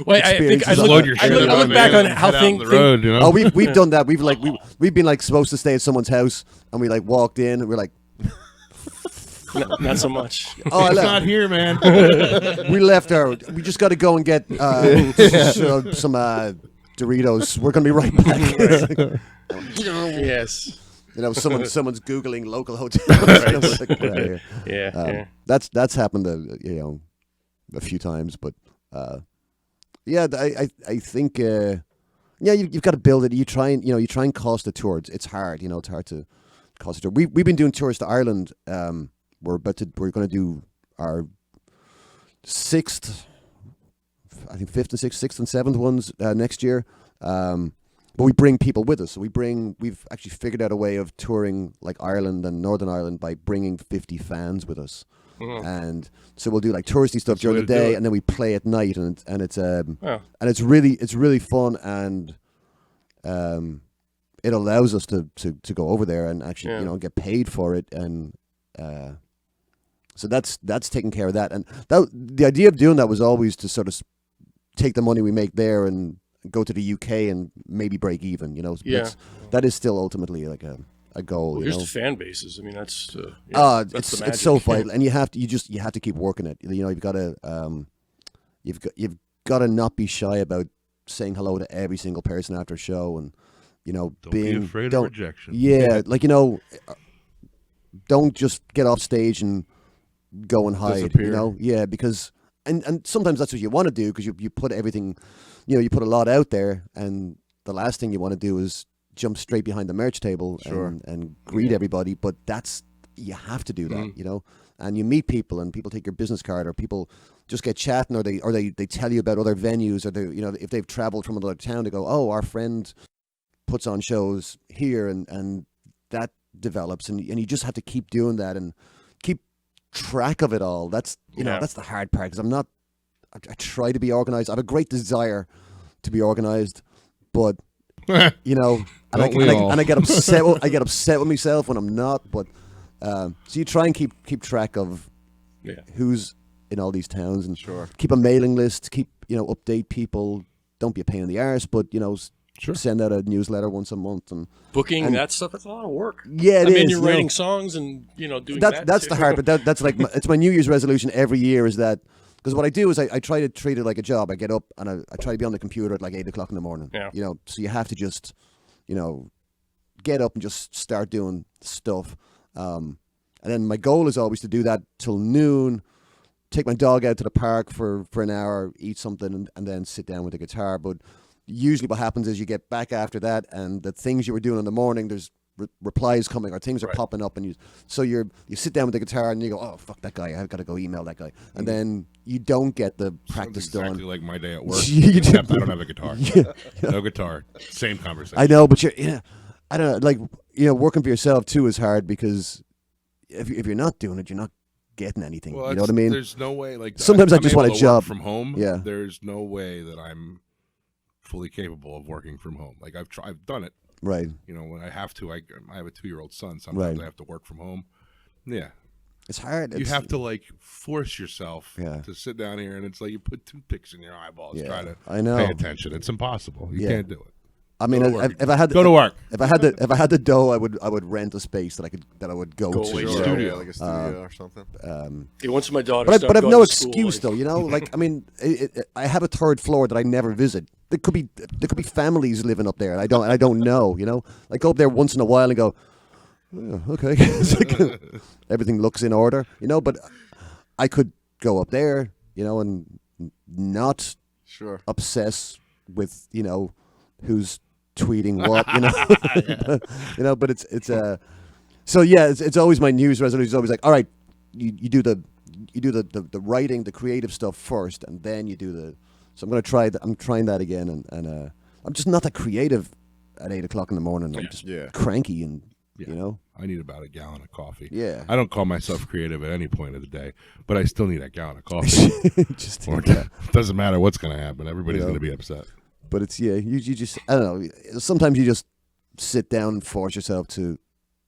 Well, I think I load your look, shit I look up, back man, on how head out things. on the road, you know? Oh, we've done that. We've been like supposed to stay at someone's house, and we like walked in, and we're like, Not so much. oh, It's not here, man. we left our. We just got to go and get some Doritos. We're gonna be right back. Yes. You know, someone's googling local hotels. Yeah. That's happened, a few times, but yeah, I think you've got to build it. You try and cost a tour. It's hard. You know, it's hard to cost a tour. We've been doing tours to Ireland. We're going to do our fifth and sixth and seventh ones next year. But we bring people with us. So we've actually figured out a way of touring like Ireland and Northern Ireland by bringing 50 fans with us. And so we'll do like touristy stuff during the day, and then we play at night, and it's really fun, and it allows us to go over there and actually get paid for it, and so that's taking care of that. And the idea of doing that was always to sort of take the money we make there and go to the UK and maybe break even. You know, that is still ultimately like a goal. Well, you here's know? the fan bases. I mean, that's it's so vital, and you have to keep working it. You know, you've got to not be shy about saying hello to every single person after a show, and Don't be afraid of rejection. Yeah, like don't just get off stage and go and hide. Disappear. You know, yeah, because and sometimes that's what you want to do, because you put everything, you put a lot out there, and the last thing you want to do is jump straight behind the merch table and greet everybody. But you have to do that, and you meet people, and people take your business card, or people just get chatting, or they tell you about other venues, or they, if they've traveled from another town, they go, oh, our friend puts on shows here, and that develops, and you just have to keep doing that and keep track of it all. That's that's the hard part, because I try to be organized. I have a great desire to be organized, but and I get upset. I get upset with myself when I'm not. But so you try and keep track of who's in all these towns, and keep a mailing list. Keep update people. Don't be a pain in the arse, but send out a newsletter once a month, and booking that stuff. That's a lot of work. Yeah, I mean, you're writing songs and doing that. That's the hard. But that's like it's my New Year's resolution every year. Is that because what I do is I try to treat it like a job. I get up and I try to be on the computer at like 8 o'clock in the morning. Yeah. So you have to just get up and just start doing stuff. And then my goal is always to do that till noon. Take my dog out to the park for an hour, eat something, and then sit down with the guitar. But usually what happens is you get back after that, and the things you were doing in the morning, there's replies coming, or things are popping up, and you sit down with the guitar and you go, oh, fuck that guy, I've got to go email that guy, and then you don't get the practice done. Exactly like my day at work. Except I don't have a guitar. No guitar. Same conversation. I know, but I don't know, like working for yourself too is hard, because if you're not doing it, you're not getting anything. Well, you know what I mean? There's no way. Like sometimes I just want a to job work from home. Yeah. There's no way that I'm fully capable of working from home. Like I've done it. Right. When I have to, I have a 2-year-old son. Sometimes I have to work from home. Yeah. It's hard. You have to like force yourself to sit down here, and it's like you put toothpicks in your eyeballs trying to pay attention. It's impossible. You can't do it. I mean, if I had go to work. If I had the dough, I would rent a space that I would go to. Studio, like a studio or something. Once my daughter, but I've no excuse though. Like I mean, I have a third floor that I never visit. There could be families living up there, and I don't know. I go up there once in a while and go, oh, okay, everything looks in order. But I could go up there, and not obsess with who's tweeting what, but it's so yeah, it's always my New Year's resolution is always like, all right, you do the writing, the creative stuff first, and then you do the. So I'm trying that again, and I'm just not that creative at 8 o'clock in the morning. I'm just cranky, and You know, I need about a gallon of coffee. Yeah. I don't call myself creative at any point of the day, but I still need a gallon of coffee. just Or it doesn't matter what's going to happen. Everybody's going to be upset. But it's you just I don't know. Sometimes you just sit down and force yourself to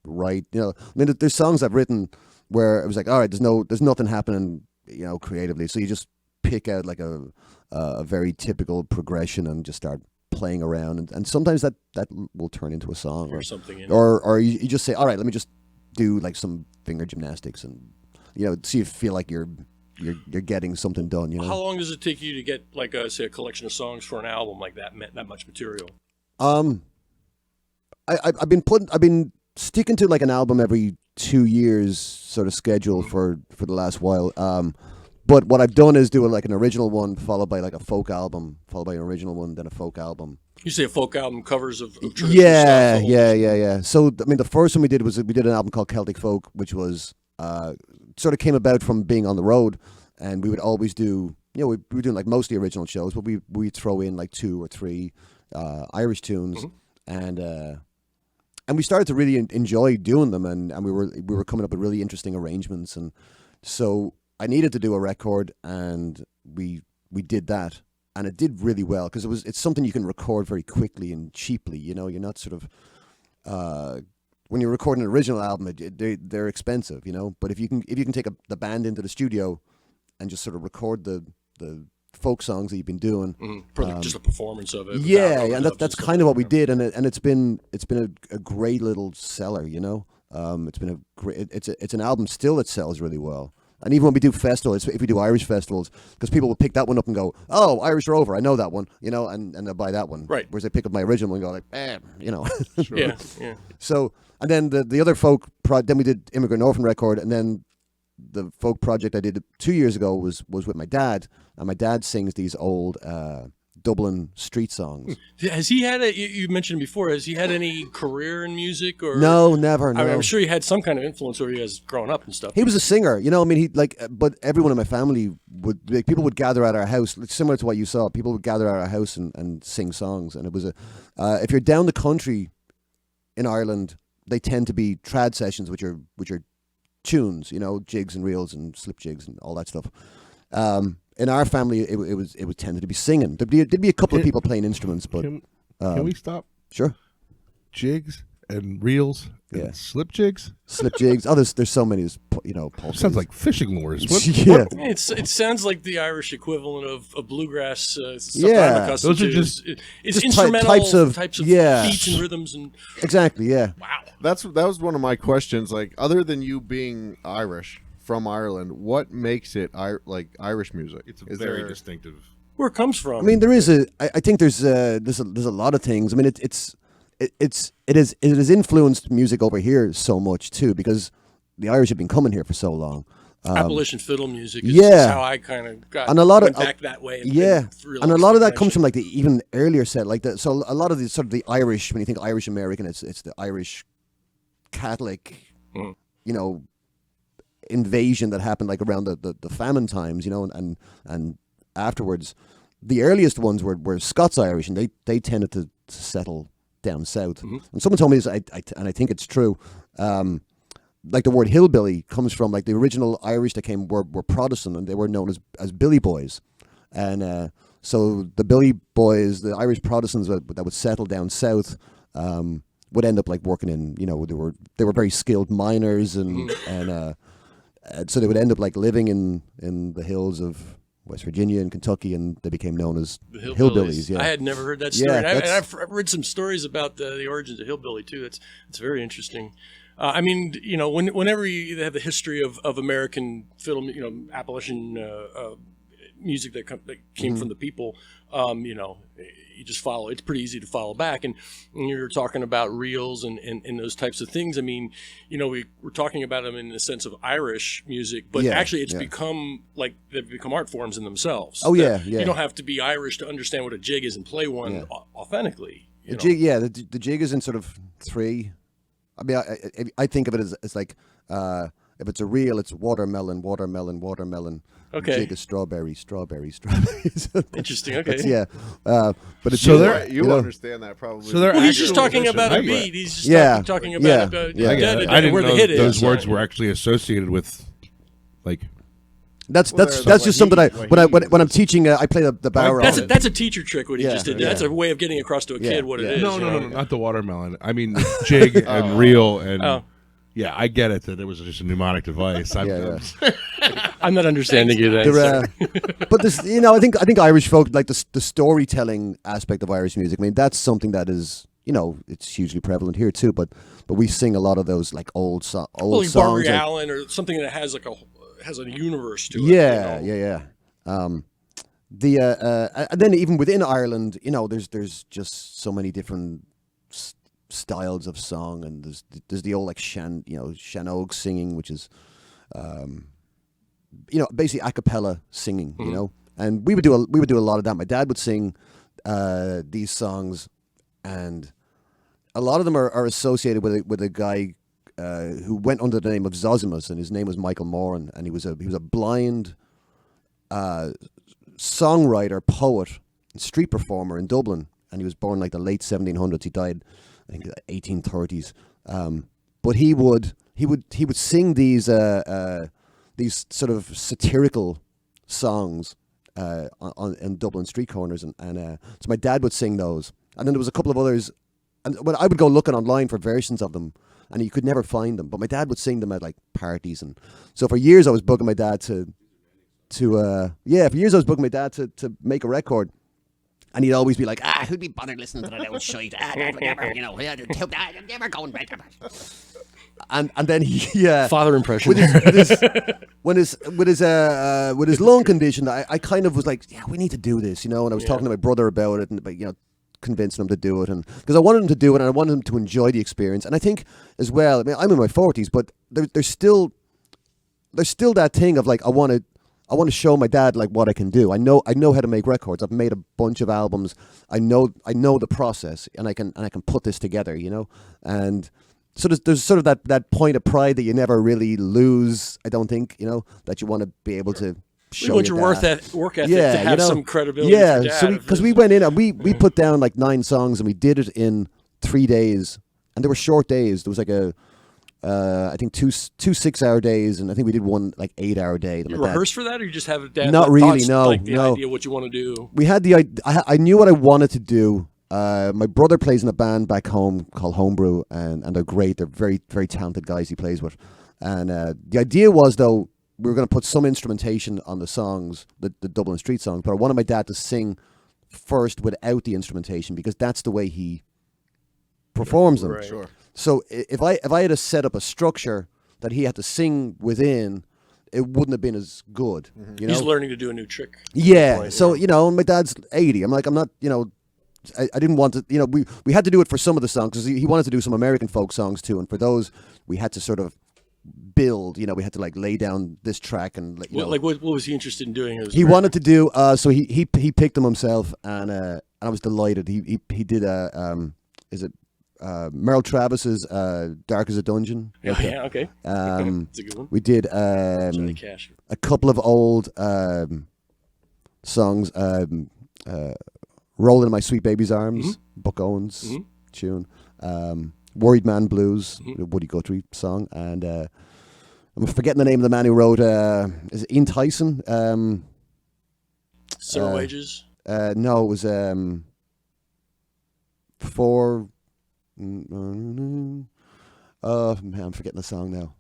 write. You know, I mean, there's songs I've written where it was like, all right, there's nothing happening, you know, creatively. So you just pick out like a very typical progression and just start playing around, and sometimes that will turn into a song or something. Or you just say, all right, let me just do like some finger gymnastics and, you know, see if you feel like you're getting something done. You know, how long does it take you to get like say a collection of songs for an album like that much material? I've been sticking to like an album every 2 years sort of schedule for the last while. But what I've done is do like an original one followed by like a folk album, followed by an original one, then a folk album. You say a folk album, covers of traditional yeah, stuff? Yeah. So I mean, the first one we did an album called Celtic Folk, which was sort of came about from being on the road, and we would always do, you know, we were doing like mostly original shows, but we'd throw in like 2 or 3 Irish tunes, and we started to really enjoy doing them, and we were coming up with really interesting arrangements, and so I needed to do a record, and we did that, and it did really well because it's something you can record very quickly and cheaply. You know, you're not sort of when you're recording an original album, they're expensive. You know, but if you can take the band into the studio and just sort of record the folk songs that you've been doing, just a performance of it. Yeah, and that's kind of what we did, and it's been a great little seller. You know, it's been it's an album still that sells really well. And even when we do festivals, if we do Irish festivals, because people will pick that one up and go, "Oh, Irish Rover, I know that one," you know, and they'll buy that one. Right. Whereas they pick up my original and go like, you know. Sure. Yeah. So, and then the other folk, then we did Immigrant Orphan record, and then the folk project I did 2 years ago was with my dad, and my dad sings these old Dublin street songs. Has he had you mentioned before, has he had any career in music? Or No, never. No. I mean, I'm sure he had some kind of influence over you as growing up and stuff. He was a singer, you know. I mean, but everyone in my family people would gather at our house, similar to what you saw. People would gather at our house and sing songs, and it was if you're down the country in Ireland, they tend to be trad sessions, which are tunes, you know, jigs and reels and slip jigs and all that stuff. In our family, it was tended to be singing. There'd be a couple of people playing instruments, but can we stop? Sure. Jigs and reels and slip jigs. Slip jigs. Oh, there's so many. You know, sounds like fishing lures. It sounds like the Irish equivalent of bluegrass stuff. Yeah, I'm accustomed those are to. just it's instrumental types of beats and rhythms and exactly. Yeah. Wow. That was one of my questions. Like, other than you being Irish from Ireland, what makes it like Irish music? It's very distinctive. Where it comes from. I mean, there is I think there's a lot of things. I mean, it has influenced music over here so much too, because the Irish have been coming here for so long. Appalachian fiddle music is how I kind of got and a lot went back that way. And a lot of that comes from like the even earlier set, like that. So a lot of the sort of the Irish, when you think Irish American, it's the Irish Catholic, you know, invasion that happened like around the famine times, you know, and afterwards, the earliest ones were Scots Irish, and they tended to settle down south. And someone told me this, and I think it's true. Like the word hillbilly comes from like the original Irish that came were Protestant, and they were known as Billy Boys, and so the Billy Boys, the Irish Protestants that would settle down south, would end up like working in, you know, they were very skilled miners, and so they would end up like living in the hills of West Virginia and Kentucky, and they became known as the hillbillies. Yeah. I had never heard that story, Yeah, and I've read some stories about the origins of hillbilly too. It's very interesting. I mean, you know, whenever you have the history of American fiddle, you know, Appalachian music that came from the people, you know, you just follow. It's pretty easy to follow back. And when you're talking about reels and those types of things, I mean, you know, we're talking about them in the sense of Irish music, but actually it's become like they've become art forms in themselves. Oh, yeah. You don't have to be Irish to understand what a jig is and play one authentically. The jig, the jig is in sort of 3. I mean, I think of it as like If it's a reel, it's watermelon, watermelon, watermelon. Okay. Jig is strawberry, strawberry, strawberry. Interesting. Okay. Yeah, but it's So music, they're- You know. understand that probably. So they're Well, he's just actual talking about a musicians. beat. He's just Yeah. talking Yeah. about Yeah. I didn't where know the hit those is. words were actually associated with, like, That's Well, that's there's just like something he- when I'm teaching. I play the barrel. That's a teacher trick. What he Yeah. just did. Yeah. That's a way of getting across to a kid what it Yeah. is. no, you no, know? no, not the watermelon. I mean, the jig and reel and. Oh. Yeah, I get it that it was just a mnemonic device. I'm not understanding you then. But this, I think Irish folk, like the storytelling aspect of Irish music. I mean, that's something that is, it's hugely prevalent here too. But we sing a lot of those like old like songs. Barbara like- Allen or something that has like has a universe to it. Yeah, yeah. And then even within Ireland, there's just so many different styles of song, and there's the old like Shannog singing, which is basically a cappella singing, and we would do a lot of that. My dad would sing these songs, and a lot of them are associated with a guy who went under the name of Zosimus, and his name was Michael Moran, and he was a blind songwriter, poet, street performer in Dublin, and he was born like the late 1700s. He died, I think, 1830s. But he would sing these sort of satirical songs in Dublin street corners, and so my dad would sing those, and then there was a couple of others, and when I would go looking online for versions of them, and you could never find them, but my dad would sing them at like parties, and so for years I was bugging my dad to make a record. And he'd always be like, who'd be bothered listening to that old shite? Never going back. And then Father impression. with his lung condition, I kind of was like, we need to do this, and I was talking to my brother about it, and convincing him to do it, and because I wanted him to do it, and I wanted him to enjoy the experience. And I think as well, I mean, I'm in my 40s, but there's still that thing of like, I want to show my dad like what I can do. I know how to make records. I've made a bunch of albums. I know the process, and I can put this together, And so there's sort of that point of pride that you never really lose. I don't think, that you want to be able to show. You want your work ethic to have some credibility. Yeah, for so dad because we went in and we put down like 9 songs, and we did it in 3 days, and they were short days. There was like I think two 6-hour days, and I think we did one like 8-hour day. You rehearse for that, or you just have it down? Not really, no. Like the idea what you want to do. We had the idea. I knew what I wanted to do. My brother plays in a band back home called Homebrew, and they're great. They're very, very talented guys he plays with. And the idea was, though, we were going to put some instrumentation on the songs, the Dublin street songs, but I wanted my dad to sing first without the instrumentation, because that's the way he performs them. Right. Sure. So if I had to set up a structure that he had to sing within, it wouldn't have been as good. He's learning to do a new trick. Yeah. Point, So my dad's 80. I'm not. I didn't want to. We had to do it for some of the songs because he wanted to do some American folk songs too, and for those we had to sort of build. We had to like lay down this track and Like what was he interested in doing? He wanted to do. So he picked them himself, and I was delighted. He did Merle Travis's "Dark as a Dungeon." Yeah, okay. That's a good one. We did Johnny Cash. a couple of old songs. "Rolling in My Sweet Baby's Arms," Buck Owens tune. "Worried Man Blues," Woody Guthrie song, and I'm forgetting the name of the man who wrote. Is it Ian Tyson? Summer Wages. No, it was for. Man, I'm forgetting the song now.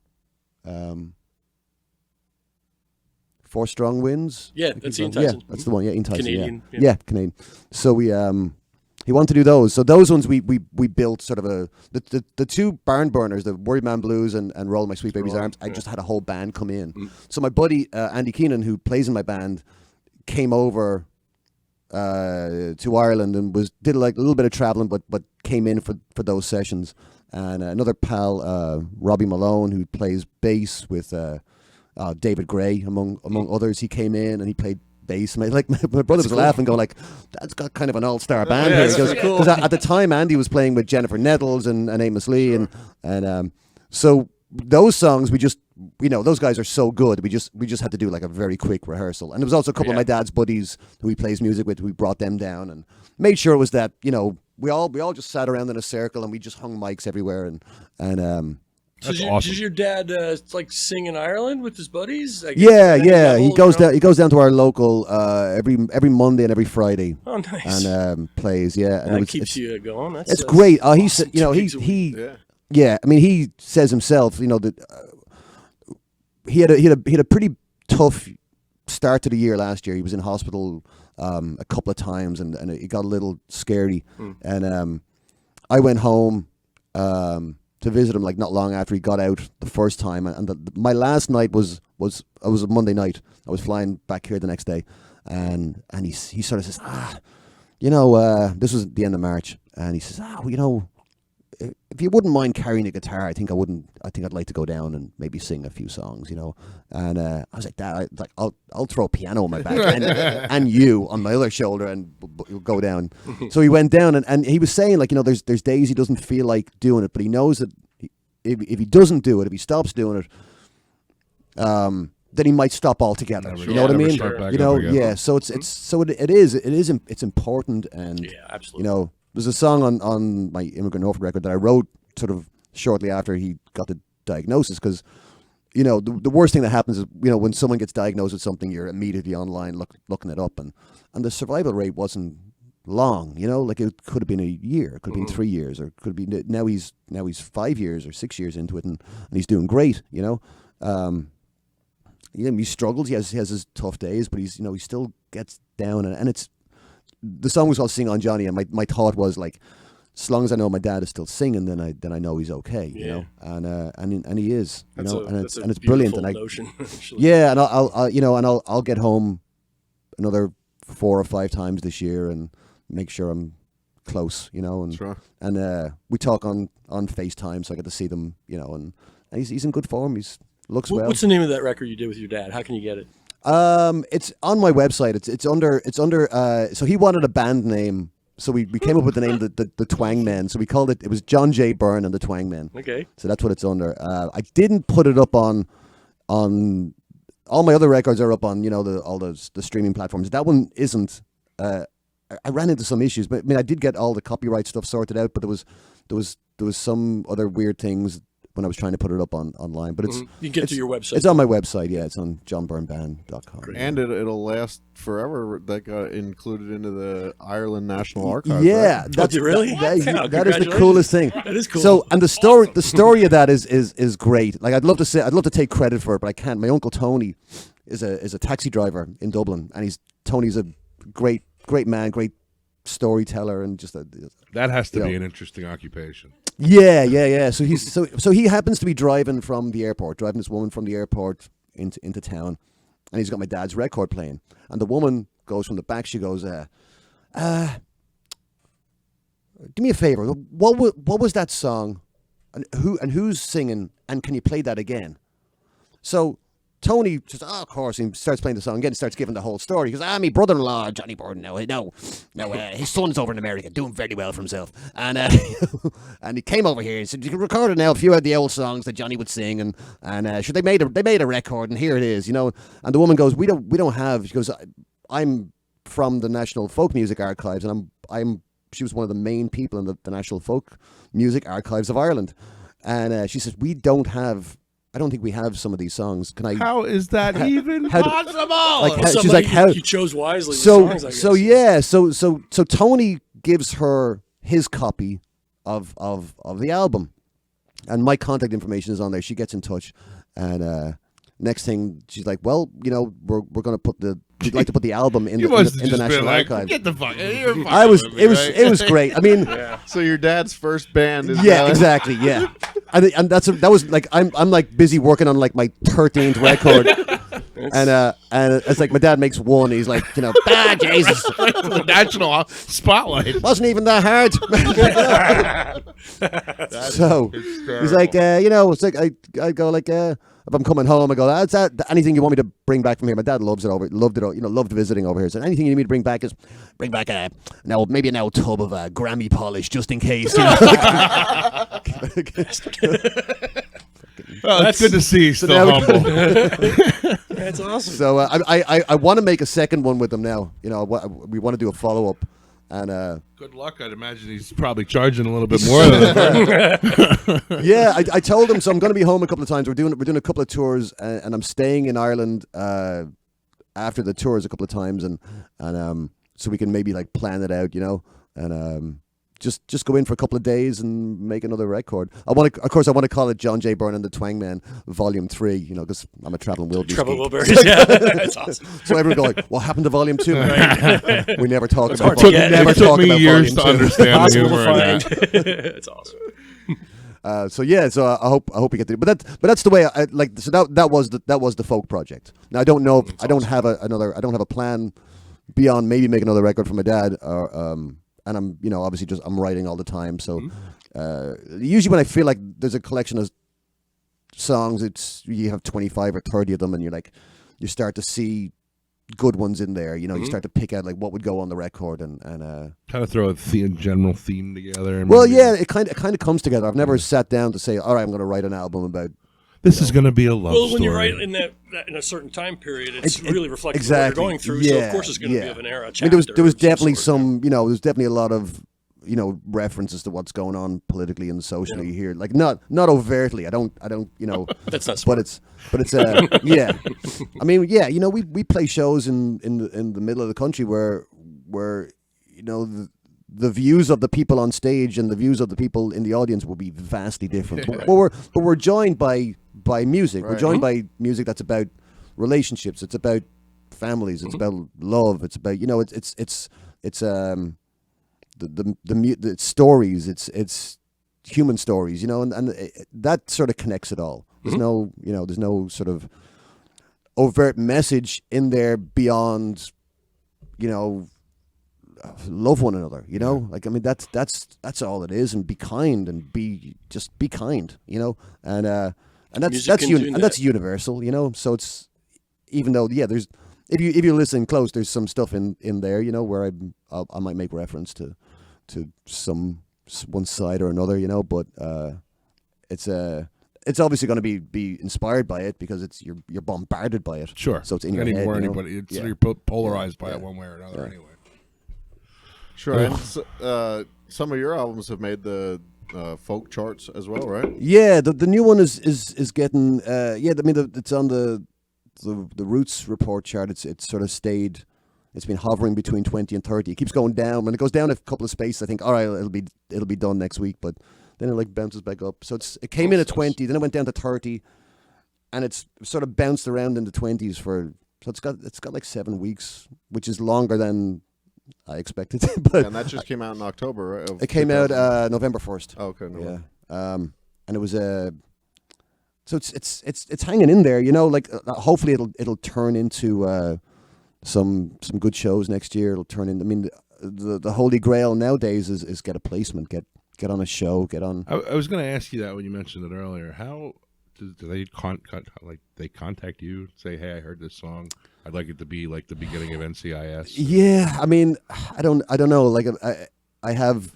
Four Strong Winds. Yeah, that's Ian Tyson. Yeah, that's the one. Yeah, Ian Tyson. Canadian. Yeah, Canadian. So he wanted to do those. So those ones we built sort of the 2 barn burners, the Worried Man Blues and Roll My Sweet Baby's Arms. I just had a whole band come in. So my buddy Andy Keenan, who plays in my band, came over to Ireland and did like a little bit of traveling, but came in for those sessions. And another pal, Robbie Malone, who plays bass with David Gray among others, he came in and he played bass. My brother was laughing, going like, "That's got kind of an all-star band here." Because at the time Andy was playing with Jennifer Nettles and Amos Lee, and so those songs we those guys are so good. We just had to do like a very quick rehearsal. And there was also a couple of my dad's buddies who he plays music with. We brought them down and made sure it was that, we all just sat around in a circle and we just hung mics everywhere and So awesome. Does your dad like sing in Ireland with his buddies? Yeah. He goes down. He goes down to our local every Monday and every Friday. Oh, nice. And plays. Yeah, and that keeps you going. It's great. He's awesome. I mean, he says himself, that he had a pretty tough start to the year last year. He was in hospital a couple of times, and it got a little scary. And I went home to visit him like not long after he got out the first time, and my last night was a Monday night. I was flying back here the next day, and he sort of says, this was at the end of March, and he says, if you wouldn't mind carrying a guitar, I think I'd like to go down and maybe sing a few songs, And I was like, Dad, I'll throw a piano on my back and you on my other shoulder and we'll go down. So he went down and he was saying like, there's days he doesn't feel like doing it, but he knows that if he doesn't do it, if he stops doing it, then he might stop altogether. You know what I mean? Yeah. So it's important, and yeah, absolutely. There's a song on my Immigrant Orphan record that I wrote sort of shortly after he got the diagnosis, because the worst thing that happens is when someone gets diagnosed with something, you're immediately online looking it up, and the survival rate wasn't long. Like it could have been a year, it could have been 3 years, or it could have been now he's 5 years or 6 years into it, and he's doing great. He struggles. He has his tough days, but he still gets down, and it's. The song was called "Sing On Johnny," and my thought was like, as long as I know my dad is still singing, then I know he's okay, and he is, and it's brilliant, and notion, and I'll get home another 4 or 5 times this year and make sure I'm close, and sure. And we talk on FaceTime, so I get to see them, and he's in good form. Looks well. What's the name of that record you did with your dad? How can you get it? It's on my website. It's under. So he wanted a band name, so we came up with the name the Twang Men. So we called it. It was John J. Byrne and the Twang Men. Okay. So that's what it's under. I didn't put it up on all my other records are up on all the streaming platforms. That one isn't. I ran into some issues, but I mean I did get all the copyright stuff sorted out, but there was some other weird things when I was trying to put it up online, but you can get to your website. It's on my website, yeah. It's on johnbyrneband.com. And it'll last forever. That got included into the Ireland National Archives. Yeah, right? that's really. That is the coolest thing. That is cool. So, and the story of that is great. Like I'd love to take credit for it, but I can't. My uncle Tony is a taxi driver in Dublin, and Tony's a great man, great storyteller, and just that has to be an interesting occupation. Yeah. So he happens to be driving this woman from the airport into town, and he's got my dad's record playing. And the woman goes from the back. She goes, "Do me a favor. What was that song? And who's singing? And can you play that again?" So Tony says, "Oh, of course." He starts playing the song again. Starts giving the whole story. He goes, "My brother-in-law, Johnny Byrne. No. His son's over in America, doing very well for himself. And and he came over here and said, you can record it now. A few of the old songs that Johnny would sing, and sure they made a record, and here it is, And the woman goes, we don't have. She goes, I'm from the National Folk Music Archives, and she was one of the main people in the National Folk Music Archives of Ireland, and she says we don't have. I don't think we have some of these songs. Can I? How is that even possible? She's like, how? You chose wisely. With songs, I guess. So Tony gives her his copy of the album, and my contact information is on there. She gets in touch, and next thing she's like, well, we're going to we'd like to put the album in the National Archives. Get the fuck. It was great. I mean, So your dad's first band is exactly, yeah. And that was like I'm like busy working on like my 13th record, and it's like my dad makes one. He's like, Jesus, the national spotlight. Wasn't even that hard. So he's like, it's like I go like, if I'm coming home, I go, that's that. Anything you want me to bring back from here? My dad loved visiting over here. So anything you need me to bring back maybe an old tub of Grammy polish just in case. Well, it's good to see he's still now- humble. That's awesome. So I want to make a second one with them now. You know, we want to do a follow up, and Good luck. I'd imagine he's probably charging a little bit more than that. yeah, I told him. So I'm going to be home a couple of times. We're doing a couple of tours, and I'm staying in Ireland after the tours a couple of times, and so we can maybe like plan it out, you know, and just go in for a couple of days and make another record. I want to call it John J. Byrne and the Twang Man Volume 3, you know, because I'm a traveling wilderness Trouble geek. Wilburys. Yeah, that's awesome. So everyone go like, what happened to Volume 2? We never talk It's about hard to Volume. get. Never It took talk me about years to Volume 2. understand the Possible humor to in find. that. That's awesome. So yeah, so I hope we get to it. But that's the way I like. So that was the folk project. Now I don't know. I don't have I don't have a plan beyond maybe make another record for my dad. Or and I'm obviously just I'm writing all the time. So usually when I feel like there's a collection of songs, you have 25 or 30 of them, and you start to see good ones in there. You know, you start to pick out like what would go on the record and Kind of throw a general theme together. And well, maybe- yeah, it kind of comes together. I've never sat down to say, all right, I'm going to write an album about. This is going to be a love Well, story. when you write in that in a certain time period, it's really reflective exactly. of what you're going through. So of course it's going to be of an era. I mean, there was chapter of definitely sort. some, there's definitely a lot of, references to what's going on politically and socially here. Like not overtly. I don't, That's not but smart. it's yeah. I mean, yeah, we play shows in the middle of the country where the views of the people on stage and the views of the people in the audience will be vastly different. But we're joined by music. We're joined by music that's about relationships. It's about families. It's about love. It's about the stories. It's human stories. And that sort of connects it all. There's no sort of overt message in there beyond love one another. Like I mean that's all it is. And be kind and be kind. And Music can do that. that's universal. So it's even though there's if you listen close, there's some stuff in there where I might make reference to one side or another. But it's obviously going to be inspired by it because you're bombarded by it. Sure. So it's in your head. Anybody, Yeah. you're polarized by it one way or another anyway. Sure. And some of your albums have made the folk charts as well, right? Yeah, the new one is getting I mean it's on the Roots report chart. It's sort of stayed. It's been hovering between 20 and 30. It keeps going down. When it goes down a couple of spaces, I think, all right, it'll be done next week. But then it bounces back up. So it came in at 20, then it went down to 30, and it's sort of bounced around in the 20s for. So it's got like 7 weeks, which is longer than I expected. But And that just came out in October, right? it came out November 1st. Oh, okay. No. Yeah. And it was so it's hanging in there, hopefully it'll turn into some good shows next year. It'll turn in. I mean, the holy grail nowadays is get a placement, get on a show, get on. I was going to ask you that when you mentioned it earlier. How do they they contact you, say, hey, I heard this song, I'd like it to be like the beginning of NCIS? Yeah, I mean, I don't know. Like I have,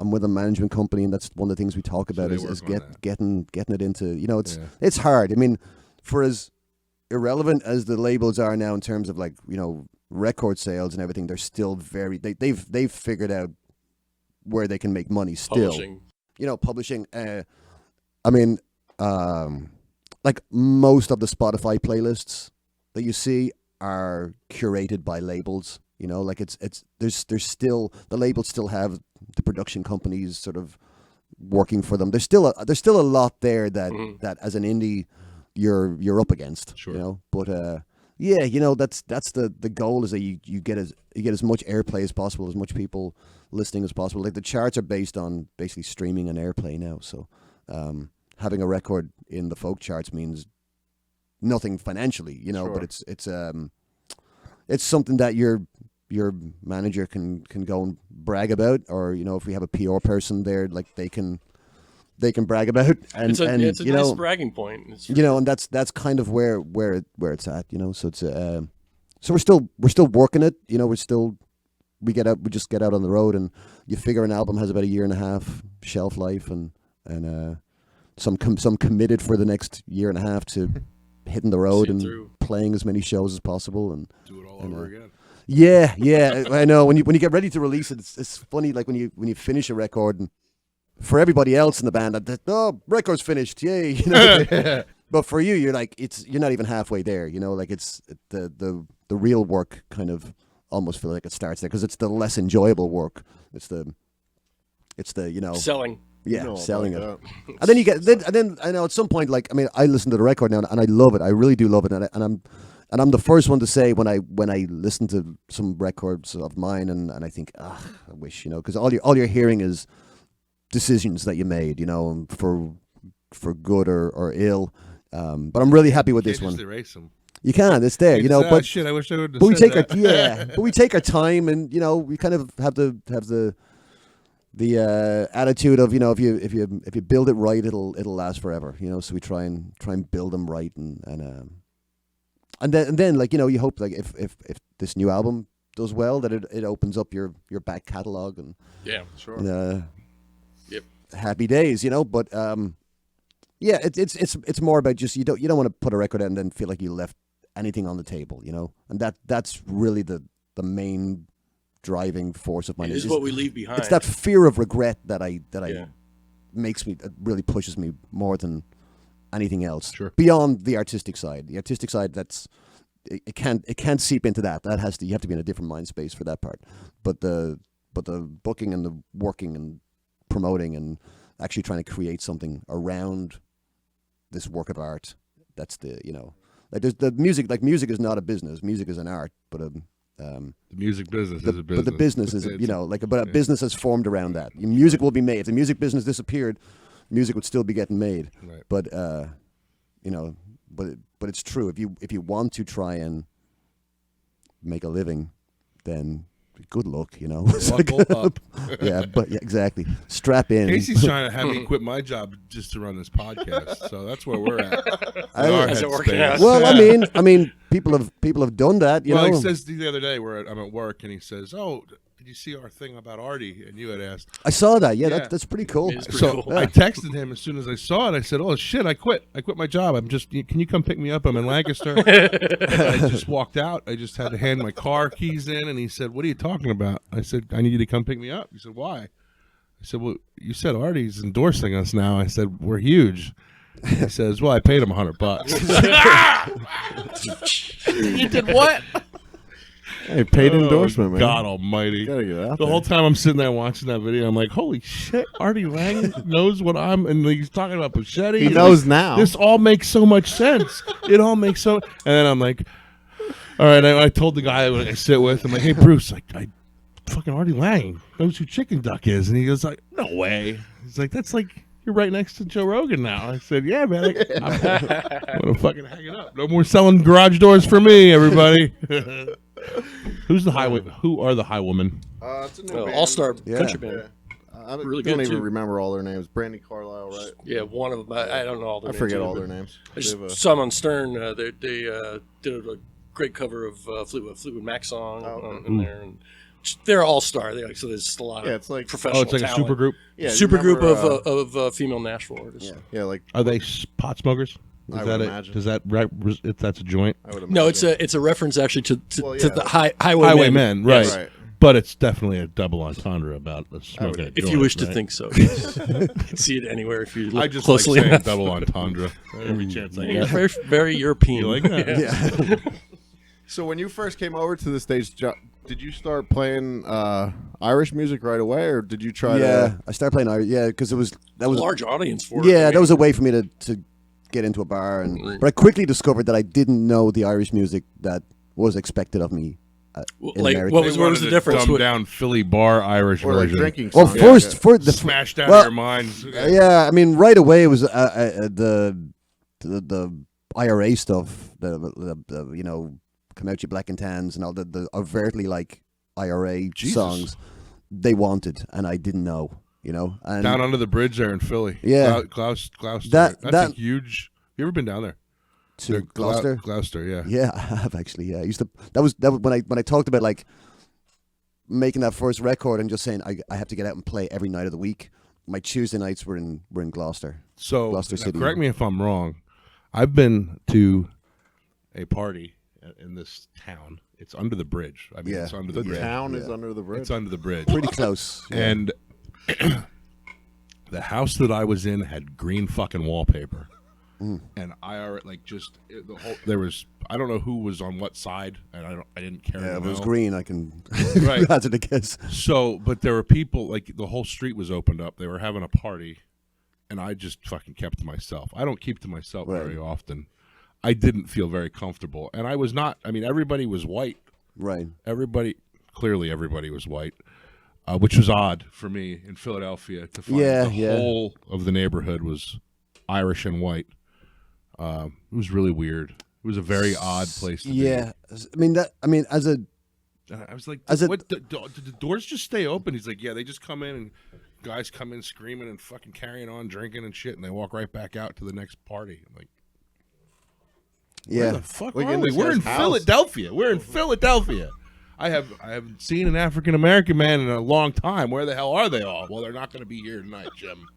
I'm with a management company, and that's one of the things we talk about they is work on that. getting it into, it's hard. I mean, for as irrelevant as the labels are now in terms of record sales and everything, they're still they've figured out where they can make money still. Publishing. I mean, like most of the Spotify playlists that you see are curated by labels. Like there's still the labels still have the production companies sort of working for them. There's still a lot there that as an indie you're up against. Sure. But that's the goal is that you get as much airplay as possible, as much people listening as possible. Like the charts are based on basically streaming and airplay now. So having a record in the folk charts means nothing financially, Sure. but it's something that your manager can go and brag about, or if we have a PR person there, like they can brag about, and It's a nice bragging point. and that's kind of where it's at, So it's so we're still working it, we just get out on the road, and you figure an album has about a year and a half shelf life, and some committed for the next year and a half to hitting the road and playing as many shows as possible and do it all over again. Yeah, I know. When you get ready to release it, it's funny. Like when you finish a record, and for everybody else in the band, record's finished, yay! You know? But for you, you're like you're not even halfway there. You know, like it's the real work kind of almost feel like it starts there because it's the less enjoyable work. It's the selling. Yeah, selling it. And then you get and then I know at some point, like, I mean, I listen to the record now and I love it. I really do love it, and I'm the first one to say when I listen to some records of mine and I think, I wish, you know, because all you're hearing is decisions that you made, you know, for good or ill. But I'm really happy with this one. Just erase them. You can, it's there, you know. But shit, I wish I would have. But we take but we take our time, and you know, we kind of have the attitude of, you know, if you build it right, it'll last forever, you know. So we try and build them right, and then like, you know, you hope like if this new album does well, that it opens up your back catalog and sure, happy days, you know. But it's more about just you don't want to put a record out and then feel like you left anything on the table, you know, and that's really the main driving force of mine. It is what we leave behind. It's that fear of regret that makes me, it really pushes me more than anything else. Sure. Beyond the artistic side. The artistic side, it can't seep into that. You have to be in a different mind space for that part. But the booking and the working and promoting and actually trying to create something around this work of art, that's the, you know, like there's the music. Like music is not a business. Music is an art, but the music business is a business. But the business is, you know, like, but a business has formed around that. Music will be made. If the music business disappeared, music would still be getting made. Right. But you know, but it's true. If you want to try and make a living, then good luck, you know. Buckle up. Yeah, exactly. Strap in. Casey's trying to have me quit my job just to run this podcast, so that's where we're at. Is it working out? Well, I mean, people have done that. You know, he says the other day I'm at work, and he says, "Oh, did you see our thing about Artie?" And you had asked. I saw that. Yeah, that's pretty cool. So I texted him as soon as I saw it. I said, "Oh shit, I quit my job. Can you come pick me up? I'm in Lancaster." I just walked out. I just had to hand my car keys in, and he said, "What are you talking about?" I said, "I need you to come pick me up." He said, "Why?" I said, "Well, you said Artie's endorsing us now." I said, "We're huge." He says, "Well, I paid him $100." You did what? Hey, paid endorsement, man. God almighty. Gotta get out the whole time I'm sitting there watching that video, I'm like, holy shit, Artie Lang knows what and he's talking about Pachetti. He knows now. This all makes so much sense. It all makes so, and then I'm like, all right, I told the guy I sit with, I'm like, hey, Bruce, I fucking Artie Lang knows who Chickenduck is. And he goes like, no way. He's like, that's like, you're right next to Joe Rogan now. I said, yeah, man, I'm going to fucking hang it up. No more selling garage doors for me, everybody. Who's the highway? Who are the Highwomen? It's a new band. All-star country band. Yeah. I really don't good even too. remember all their names. Brandy Carlisle, right? Yeah, one of them. I don't know all their I names. forget either, all but their names. I just saw them on Stern. They did a great cover of Fleetwood Mac song in there, and they're all-star. So there's a lot of like professional it's like talent. a super group. Yeah, super group remember, of female Nashville artists. Yeah, like Are they pot smokers? I would imagine. Does that if that's a joint? I would imagine. No, it's a reference actually to the Highwaymen. Highwaymen, right? Yes. Right. But it's definitely a double entendre about a smoking. If If joint, you wish to right? think so, yes. You can see it anywhere if you look I just closely like saying enough. double entendre every chance I You're get. very, very European. You like that? yeah. So when you first came over to the States, did you start playing Irish music right away, or did you try to? I started playing Irish. Yeah, because that was a large audience for it. Yeah, I mean, that was a way for me to get into a bar, but I quickly discovered that I didn't know the Irish music that was expected of me. In like America. what was the difference? Dumb down Philly bar Irish Or like version. drinking Well, songs? for the Smashed out well, of your minds. Yeah, I mean, right away it was the IRA stuff, the you know, Come Out You Black and Tans and all the overtly like IRA songs they wanted, and I didn't know, you know. And Down under the bridge there in Philly. Yeah. Gloucester. That- That's a huge. You ever been down there? to Gloucester. Gloucester, yeah. Yeah, I have actually. Yeah, I used to. That was when I talked about like making that first record and just saying I have to get out and play every night of the week. my Tuesday nights were in Gloucester. So Gloucester now, City. correct me if I'm wrong. I've been to a party in this town. It's under the bridge. I mean, Yeah. it's under The the bridge. town is under the bridge. It's under the bridge. Pretty close. Yeah. And the house that I was in had green fucking wallpaper. And I already there was, I don't know who was on what side, and I didn't care. Yeah, to if it was know. green, I can Right. hazard a guess. So, but there were people, like, the whole street was opened up. They were having a party, and I just fucking kept to myself. I don't keep to myself Right. very often. I didn't feel very comfortable. And I was not, I mean, everybody was white. Right. Clearly everybody was white, which was odd for me in Philadelphia to find the whole of the neighborhood was Irish and white. It was really weird. It was a very odd place to be. Yeah. I mean, as a And I was like, As a- "What? Did the doors just stay open?" He's like, "Yeah, they just come in and guys come in screaming and fucking carrying on, drinking and shit, and they walk right back out to the next party." I'm like, where yeah. the fuck Like are in we? this We're in guy's house. Philadelphia. We're in Philadelphia. I haven't seen an African American man in a long time. Where the hell are they all? Well, they're not going to be here tonight, Jim.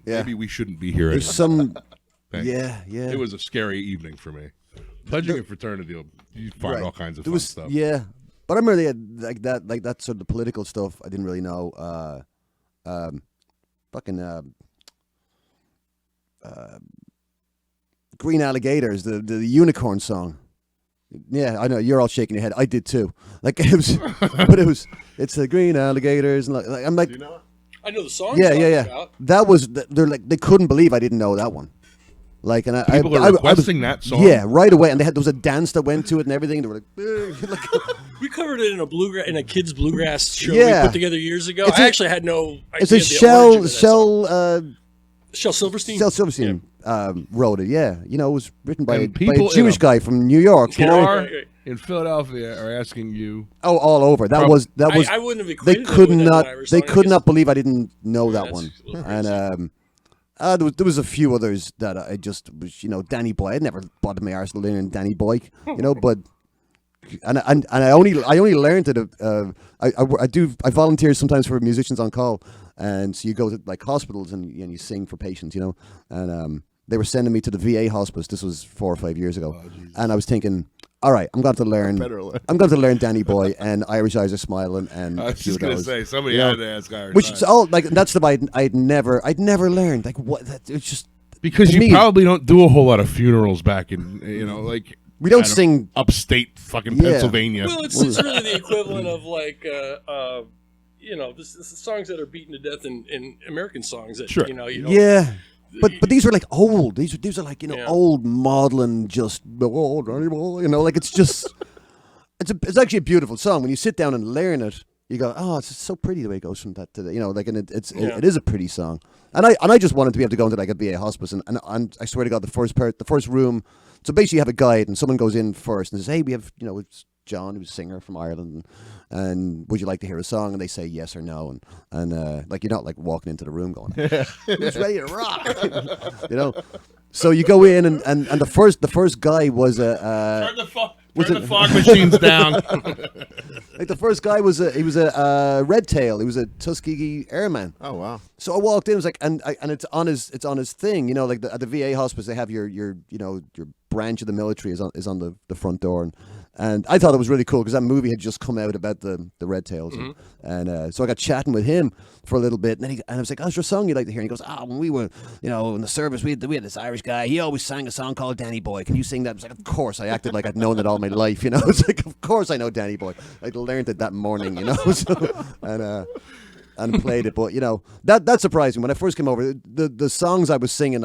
Yeah. Maybe we shouldn't be here. There's anymore. some. Thanks. Yeah. It was a scary evening for me. Pledging and fraternity, you find Right. all kinds of There fun was stuff. yeah, but I remember they had like that sort of the political stuff. I didn't really know. Green Alligators, the unicorn song. Yeah, I know you're all shaking your head. I did too. Like it was, but it's the Green Alligators, and like I'm like, Do you know it? I know the song. yeah. About. That was they're like they couldn't believe I didn't know that one. Like and People I are was, requesting that song. Yeah, right away, and there was a dance that went to it and everything. They were like We covered it in a kids bluegrass show Yeah. we put together years ago. It's I a- actually had no idea. it's a the origin of that song. Shel Shel Silverstein. Silverstein wrote it. Yeah, you know, it was written by, And by people a in Jewish a guy from New York. You know? Bar in Philadelphia are asking you. Oh, all over. That was I wouldn't have they equated could it with not an Irish they song, I could guess. not believe I didn't know that that's one. a little And there was a few others that I just was, you know, Danny Boy. I'd never bothered my arse learning Danny Boy, you know, but and I only learned it. I volunteer sometimes for musicians on call, and so you go to like hospitals and you sing for patients, you know, and they were sending me to the VA hospice. This was 4 or 5 years ago, and I was thinking, all right, I'm going to learn. I'm going to learn Danny Boy and Irish Eyes Are Smiling, and I a was few just of gonna those. say somebody you know, had to ask Irish. which Eyes. is all like that's the I'd never learned like what that it's just Because to you me- probably don't do a whole lot of funerals back in, like we don't I sing. upstate fucking Yeah. Pennsylvania. Well, it's really the equivalent of like, this is songs that are beaten to death in American songs that Sure. you know. Yeah. But these are like old. These are like Yeah. old maudlin, just you know, like it's just it's actually a beautiful song when you sit down and learn it. You go, oh, it's so pretty the way it goes from that to the, you know, like, and it is a pretty song. And I just wanted to be able to go into like a VA hospice, and I swear to God, the first room. So basically, you have a guide, and someone goes in first and says, "Hey, we have, you know, it's John, who's a singer from Ireland, and would you like to hear a song?" And they say yes or no, and like you're not like walking into the room going, "Who's ready to rock?" You know. So you go in, and the first guy was a. Turn the fog machines down. Like the first guy was a red tail. He was a Tuskegee airman. Oh wow! So I walked in. I was like, and it's on his thing. You know, like at the VA hospice, they have your you know your branch of the military is on the front door, and I thought it was really cool because that movie had just come out about the red tails, and so I got chatting with him for a little bit, and I was like, "How's your song you'd like to hear?" And he goes, "When we were in the service, we had this Irish guy. He always sang a song called Danny Boy. Can you sing that?" I was like, "Of course." I acted like I'd known it all my life. You know, it's like, "Of course I know Danny Boy." I learned it that morning. You know, so, and played it, but you know that surprised me when I first came over. The songs I was singing,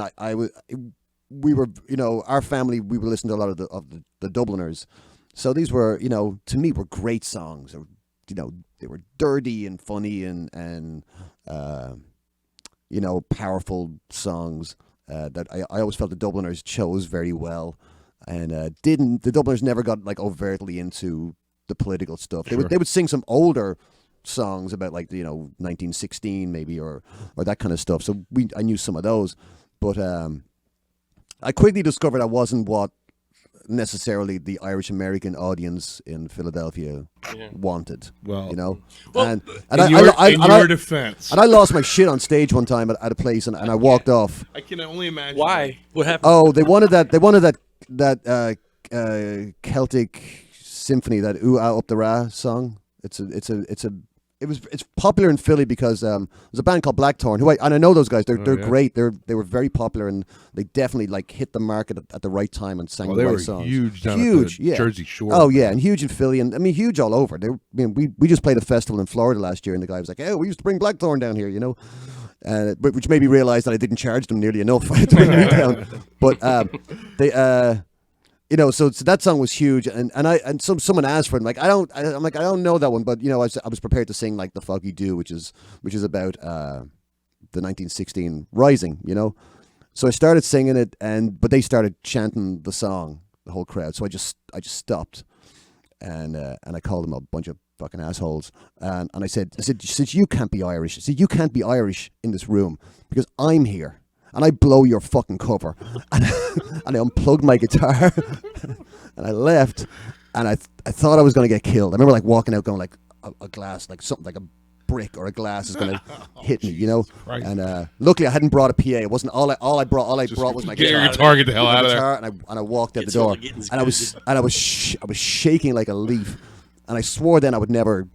we were, you know, our family, we were listening to a lot of the Dubliners, so these were, you know, to me were great songs. Or, you know, they were dirty and funny and you know, powerful songs that I always felt the Dubliners chose very well, and the Dubliners never got like overtly into the political stuff. They would sing some older songs about like, you know, 1916 maybe or that kind of stuff. So I knew some of those, but I quickly discovered I wasn't what necessarily the Irish American audience in Philadelphia wanted. Well, you know, in and your defense, and I lost my shit on stage one time at a place, and I walked off. I can only imagine Why? What happened? Oh, they wanted that Celtic symphony, that "Ooh Ah Up the Ra" song. It's popular in Philly because there's a band called Blackthorn and I know those guys. They're great. They were very popular, and they definitely like hit the market at the right time and sang the right songs. Huge down at the Jersey Shore. Oh yeah, and huge in Philly, and I mean huge all over. We just played a festival in Florida last year, and the guy was like, "Hey, we used to bring Blackthorn down here, you know." Which made me realize that I didn't charge them nearly enough to bring me down. But they you know, so that song was huge, and someone asked for it. I'm like, I don't know that one, but you know, I was prepared to sing like "The Foggy Dew," which is about the 1916 Rising, you know. So I started singing it, but they started chanting the song, the whole crowd. So I just stopped, and I called them a bunch of fucking assholes, and I said, you can't be Irish. I said, you can't be Irish in this room because I'm here. And I blow your fucking cover. And I unplugged my guitar. And I left. And I thought I was going to get killed. I remember like walking out going like a glass, like something like a brick or a glass is going to hit me, you know? Christ. And luckily I hadn't brought a PA. It wasn't all I brought was my get guitar. your guitar, get the hell out of there. And I walked out the door. And I was shaking like a leaf. And I swore then I would never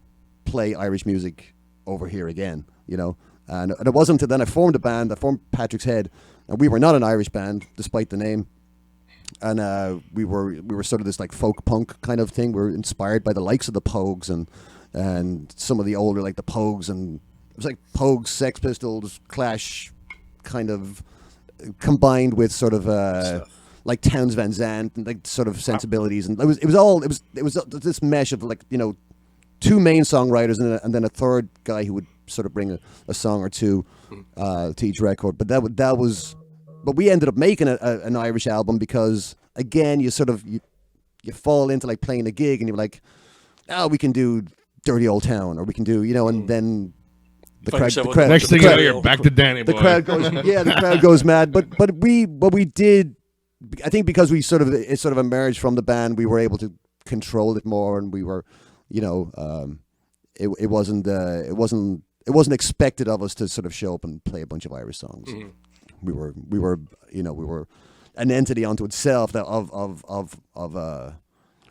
play Irish music over here again, you know? And it wasn't until then I formed a band. I formed Patrick's Head, and we were not an Irish band, despite the name. And we were sort of this like folk punk kind of thing. We were inspired by the likes of the Pogues and some of the older like the Pogues, and it was like Pogues, Sex Pistols, Clash, kind of combined with sort of like Townes Van Zandt and like sort of sensibilities, and it was this mesh of like, you know, two main songwriters and then a third guy who would sort of bring a song or two to each record. But but we ended up making an Irish album because again you sort of you fall into like playing a gig and you're like, oh, we can do Dirty Old Town, or we can do, you know, and then the crowd next thing you're back to Danny Boy. The crowd goes mad. But what we did, I think, because it sort of emerged from the band, we were able to control it more, and we were, you know, it wasn't expected of us to sort of show up and play a bunch of Irish songs. Mm-hmm. We were you know, we were an entity unto itself that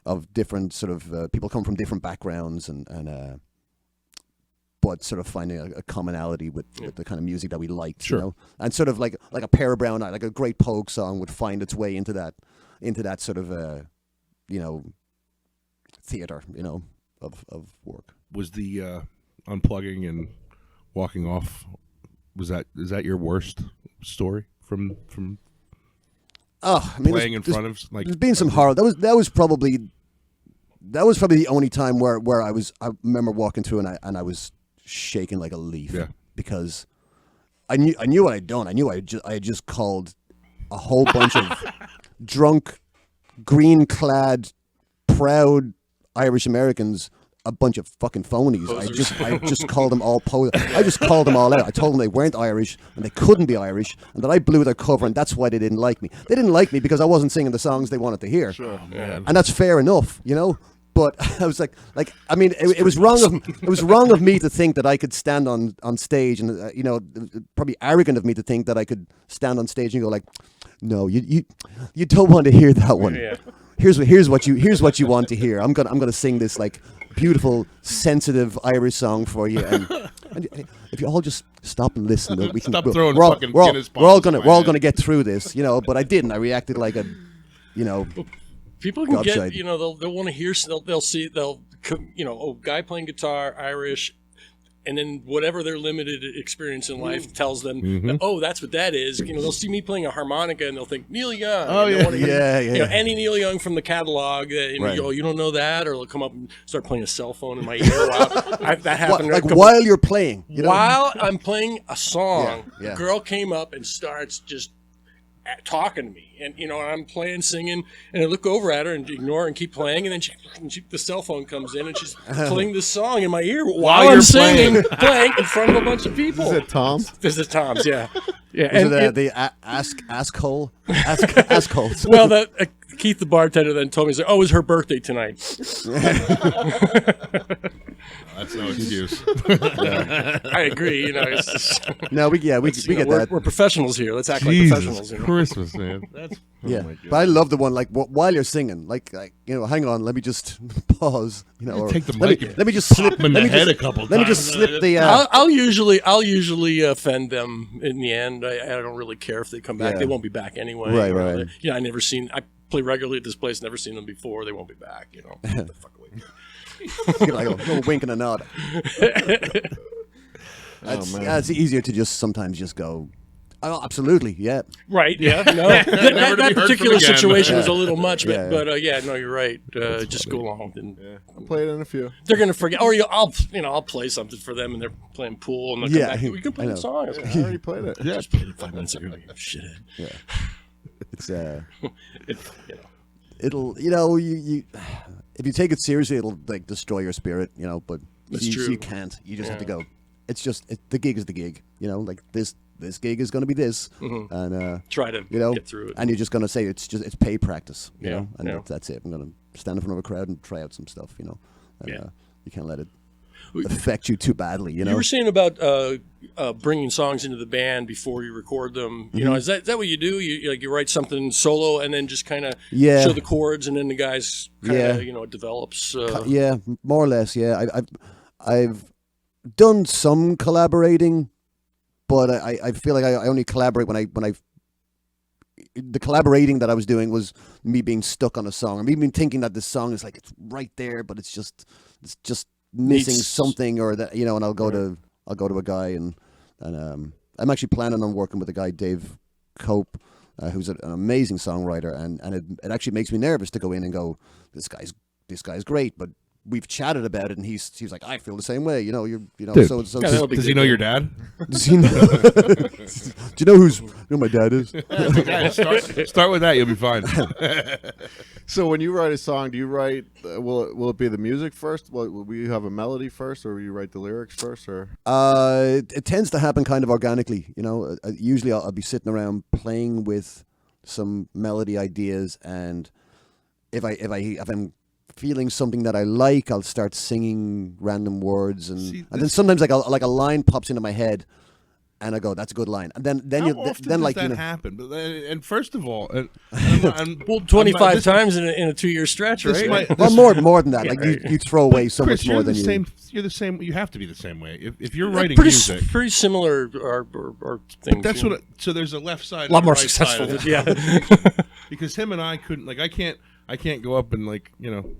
of different sort of people come from different backgrounds and but sort of finding a commonality with the kind of music that we liked, sure. You know, and sort of like a Pair of Brown Eyes, like a great Pogue song would find its way into that sort of you know, theater, you know, of work. Was the unplugging and walking off, is that your worst story from Oh, I mean, playing in front of like? There's been some horror. That was probably the only time where I remember walking through and I was shaking like a leaf. Yeah. Because I knew what I'd done. I knew I had just called a whole bunch of drunk, green-clad, proud Irish Americans a bunch of fucking phonies. I just called them all I just called them all out. I told them they weren't Irish and they couldn't be Irish, and that I blew their cover, and that's why they didn't like me. They didn't like me because I wasn't singing the songs they wanted to hear. Sure, man. And that's fair enough, you know. But I was like I mean, it was wrong of me to think that I could stand on stage, and you know, probably arrogant of me to think that I could stand on stage and go like, no, you don't want to hear that one. Yeah. Here's what you want to hear. I'm gonna sing this like beautiful, sensitive Irish song for you, and if you all just stop and listen, we can. We're all gonna get through this, you know. But I didn't. I reacted like a, you know. People can get, you know, they'll want to hear, they'll see, you know, oh, guy playing guitar, Irish, and then whatever their limited experience in life tells them, that, oh, that's what that is. You know, they'll see me playing a harmonica and they'll think Neil Young. Oh, yeah. Yeah. You know, any Neil Young from the catalog. Right. You don't know that, or they'll come up and start playing a cell phone in my ear. That happened. While you're playing, you know? While I'm playing a song, a girl came up and starts just talking to me, and you know, I'm playing, singing, and I look over at her and ignore her and keep playing, and then the cell phone comes in and she's playing this song in my ear while I'm singing, playing in front of a bunch of people. Is it Tom? This is Tom's, yeah. Was it the ask hole? Ask holes. Well, the Keith, the bartender, then told me, he's like, "Oh, it was her birthday tonight." That's no excuse. I agree. It's just, No, we get that. we're professionals here. Let's act like Jesus professionals. Christmas, man. That's Yeah, my God. but I love the one like while you're singing, like hang on, let me just pause, or Take the let mic me, let me just pop slip him in the let me head just, a couple let me just times. slip the I'll usually offend them in the end. I don't really care if they come back. Yeah. They won't be back anyway. Right, You know, right. I play regularly at this place. Never seen them before. They won't be back. Get the fuck away. like a little wink and a nod. It's easier to just sometimes just go, oh, absolutely, yeah. Right? Yeah. No, Never to be that heard particular from again. situation was a little much, Yeah, but no, you're right. Just go along. And I played in a few. they're gonna forget, or I'll play something for them, and they're playing pool, and they'll come back. We can play I the know. song. I was like, I already played it. Yeah. just played it 5 minutes ago. Shithead. Yeah. It's You know. it'll you if you take it seriously, it'll like destroy your spirit, but That's you true. can't. You just have to go. It's just the gig is the gig, like this gig is going to be this, and Try to you get through it. and you're just going to say it's paid practice, Yeah, and yeah. that's it. I'm going to stand in front of a crowd and try out some stuff, and Yeah. you can't let it affect you too badly, You were saying about bringing songs into the band before you record them. Is that what you do? You write something solo and then just kind of Yeah. show the chords, and then the guys kind of Yeah. it develops. Yeah, more or less. Yeah, I've done some collaborating, but I feel like I only collaborate when I the collaborating that I was doing was me being stuck on a song, or me being thinking that this song is like it's right there, but it's just missing Needs- something, or that and I'll go to a guy and I'm actually planning on working with a guy, Dave Cope, who's an amazing songwriter, and it actually makes me nervous to go in and go, this guy's great, but we've chatted about it, and he's like, I feel the same way, Dude. so Yeah, that'll be Does good. he know your dad? does he know, do you know who my dad is? Start with that. You'll be fine. So when you write a song, do you write? Will it be the music first? Will you have a melody first, or will you write the lyrics first, or? It tends to happen kind of organically, usually I'll be sitting around playing with some melody ideas, and if I'm feeling something that I like, I'll start singing random words, and then sometimes like a line pops into my head, and I go, "That's a good line," and then How you often then does like that you know, happen? But and first of all, Well, 25 times in a 2-year stretch, this right? might- well, more than that. Like you throw away so Chris, much more you're than the you. same. You're the same. You have to be the same way. If you're writing pretty music, pretty similar or things. that's what. So there's a left side, a lot and a more right successful. side of Yeah. it. Because him and I couldn't. Like, I can't go up and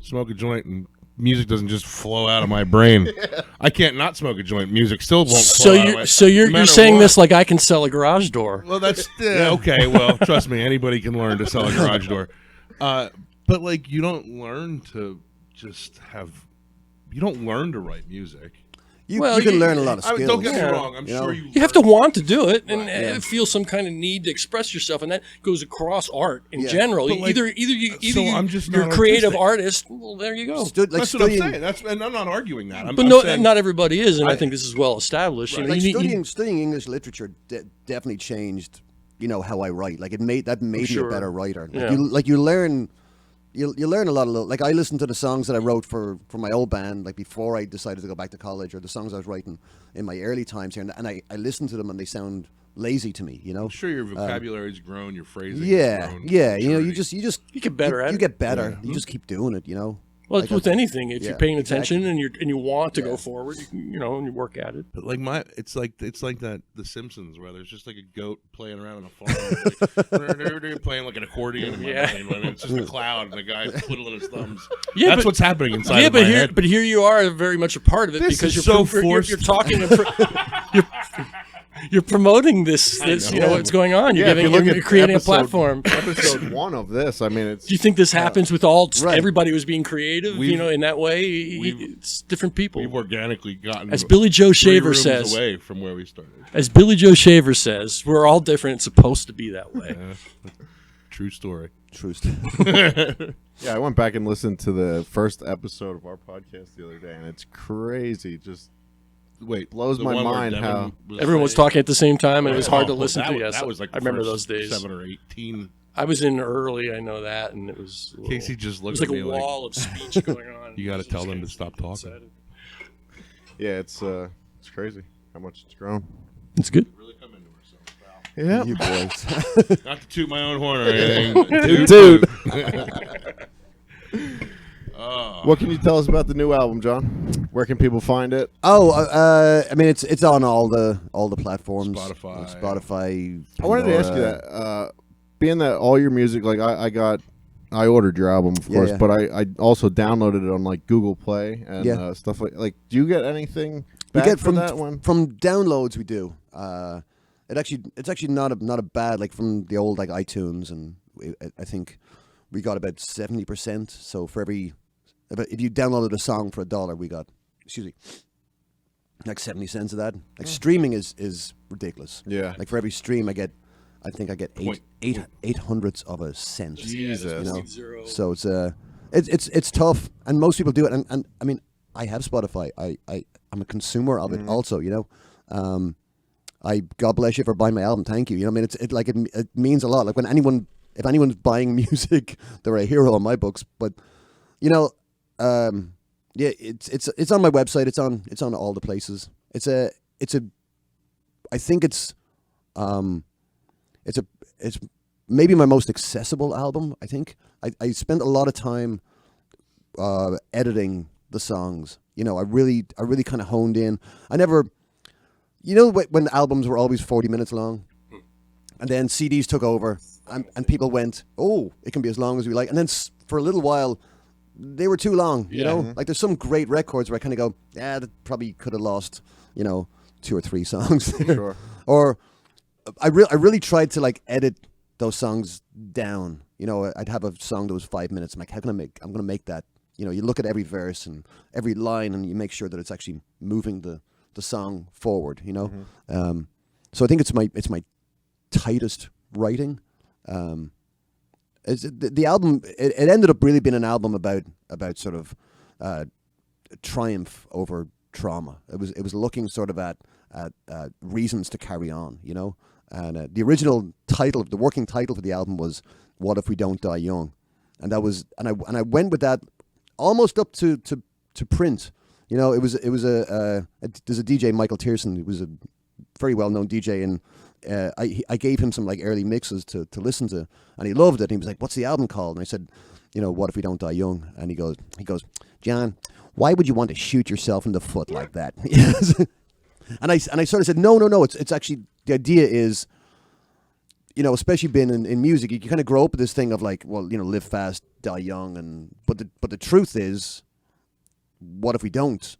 smoke a joint and music doesn't just flow out of my brain. I can't not smoke a joint. Music still won't flow out of my. So no you're matter saying what. this like I can sell a garage door. Well, that's okay. Well, trust me, anybody can learn to sell a garage door. But like, you don't learn to just have. You don't learn to write music. You Well, can you- learn a lot of I skills. mean, don't get me Yeah. wrong. I'm sure You have to want to do it and yeah. feel some kind of need to express yourself, and that goes across art in Yeah. general. But, like, Either I'm just you're a not creative artistic. artist. Well, there you go. That's what I'm studying, saying. And I'm not arguing that. I'm But no, saying, not everybody is, and I think this is well established. Right. You know, like you need- studying English literature definitely changed, how I write. Like it made me sure. a better writer. Like Yeah. you learn. You learn a lot of like I listened to the songs that I wrote for my old band like before I decided to go back to college, or the songs I was writing in my early times here, and I listened to them and they sound lazy to me, I'm sure your vocabulary's grown, your phrasing. Yeah, has grown, yeah. You maturity. get better at you it. get better. You just keep doing it. Well, Like it's with anything. If you're yeah, paying exactly. attention and you want to go forward, and you work at it. But like it's like that The Simpsons where there's just like a goat playing around on a farm, like, playing like an accordion. In my Yeah. brain, and it's just a cloud and the guy twiddling his thumbs. Yeah, That's but- what's happening inside Yeah, of my but here, head. but here you are, very much a part of it This because is you're so you're forced. talking. You're promoting this. What's going on. You're Yeah, if giving. you look You're at creating episode- a platform. Episode 1 of this. I mean, it's Do you think this happens with all Right. everybody who's being creative? In that way, it's different people. We've organically gotten As Billy Joe 3 Shaver rooms says, away from where we started. as Billy Joe Shaver says, we're all different. It's supposed to be that way. True story. Truth. Yeah, I went back and listened to the first episode of our podcast the other day, and it's crazy. Just Wait, blows the my one where mind Devin how- was Everyone was saying- talking at the same time, and it was hard to Oh, listen that to. was- Yes, that was like I the remember first those days. 7 or 18 I was in early, I know that, and it was Casey just it looked was like at a me wall of speech going on. You got to It was tell just them to kinda stop deep talking. inside. Yeah, it's crazy how much it's grown. It's good. Really come into herself, pal. Yeah. You boys. Not to toot my own horn or anything. Dude. What can you tell us about the new album, John? Where can people find it? I mean, it's on all the platforms. Spotify. Spotify. I wanted to ask you Pandora. that. Being that all your music, like I ordered your album, of course, yeah. but I also downloaded it on like Google Play and Yeah. stuff like. Do you get anything We back get for from that one? from downloads. We do. It's actually not a bad, like, from the old, like, iTunes, and I think we got about 70%. So for if you downloaded a song for $1, we got, like 70 cents of that. Like, streaming is ridiculous. Yeah. Like, for every stream I get Point. eight hundredths of a cent. Jesus. You know? Zero. So it's tough, and most people do it. And I mean, I have Spotify. I'm a consumer of it also. You know, God bless you for buying my album. Thank you. You know, I mean, it means a lot. Like, if anyone's buying music, they're a hero in my books. But you know, yeah, it's on my website. It's on all the places. I think it's maybe my most accessible album. I think I spent a lot of time editing the songs. You know, I really kind of honed in. I never, you know, when albums were always 40 minutes long, and then CDs took over, and people went, oh, it can be as long as we like. And then for a little while, they were too long. You know, like, there's some great records where I kind of go, yeah, that probably could have lost, you know, 2 or 3 songs. Sure. Or I really tried to, like, edit those songs down. You know, I'd have a song that was 5 minutes. I'm like, I'm going to make that. You know, you look at every verse and every line, and you make sure that it's actually moving the song forward. You know, so I think it's my tightest writing. The album. It ended up really being an album about sort of triumph over trauma. It was looking sort of at reasons to carry on. You know, and the original title, the working title for the album was "What If We Don't Die Young," and that was and I went with that almost up to print. You know, there's a DJ, Michael Tierson, who was a very well known DJ, and I gave him some, like, early mixes to listen to, and he loved it. And he was like, "What's the album called?" And I said, "You know, What If We Don't Die Young?" And he goes, "John, why would you want to shoot yourself in the foot like that?" And I sort of said, no. It's actually, the idea is, you know, especially being in music, you kind of grow up with this thing of, like, well, you know, live fast, die young, but the truth is, what if we don't?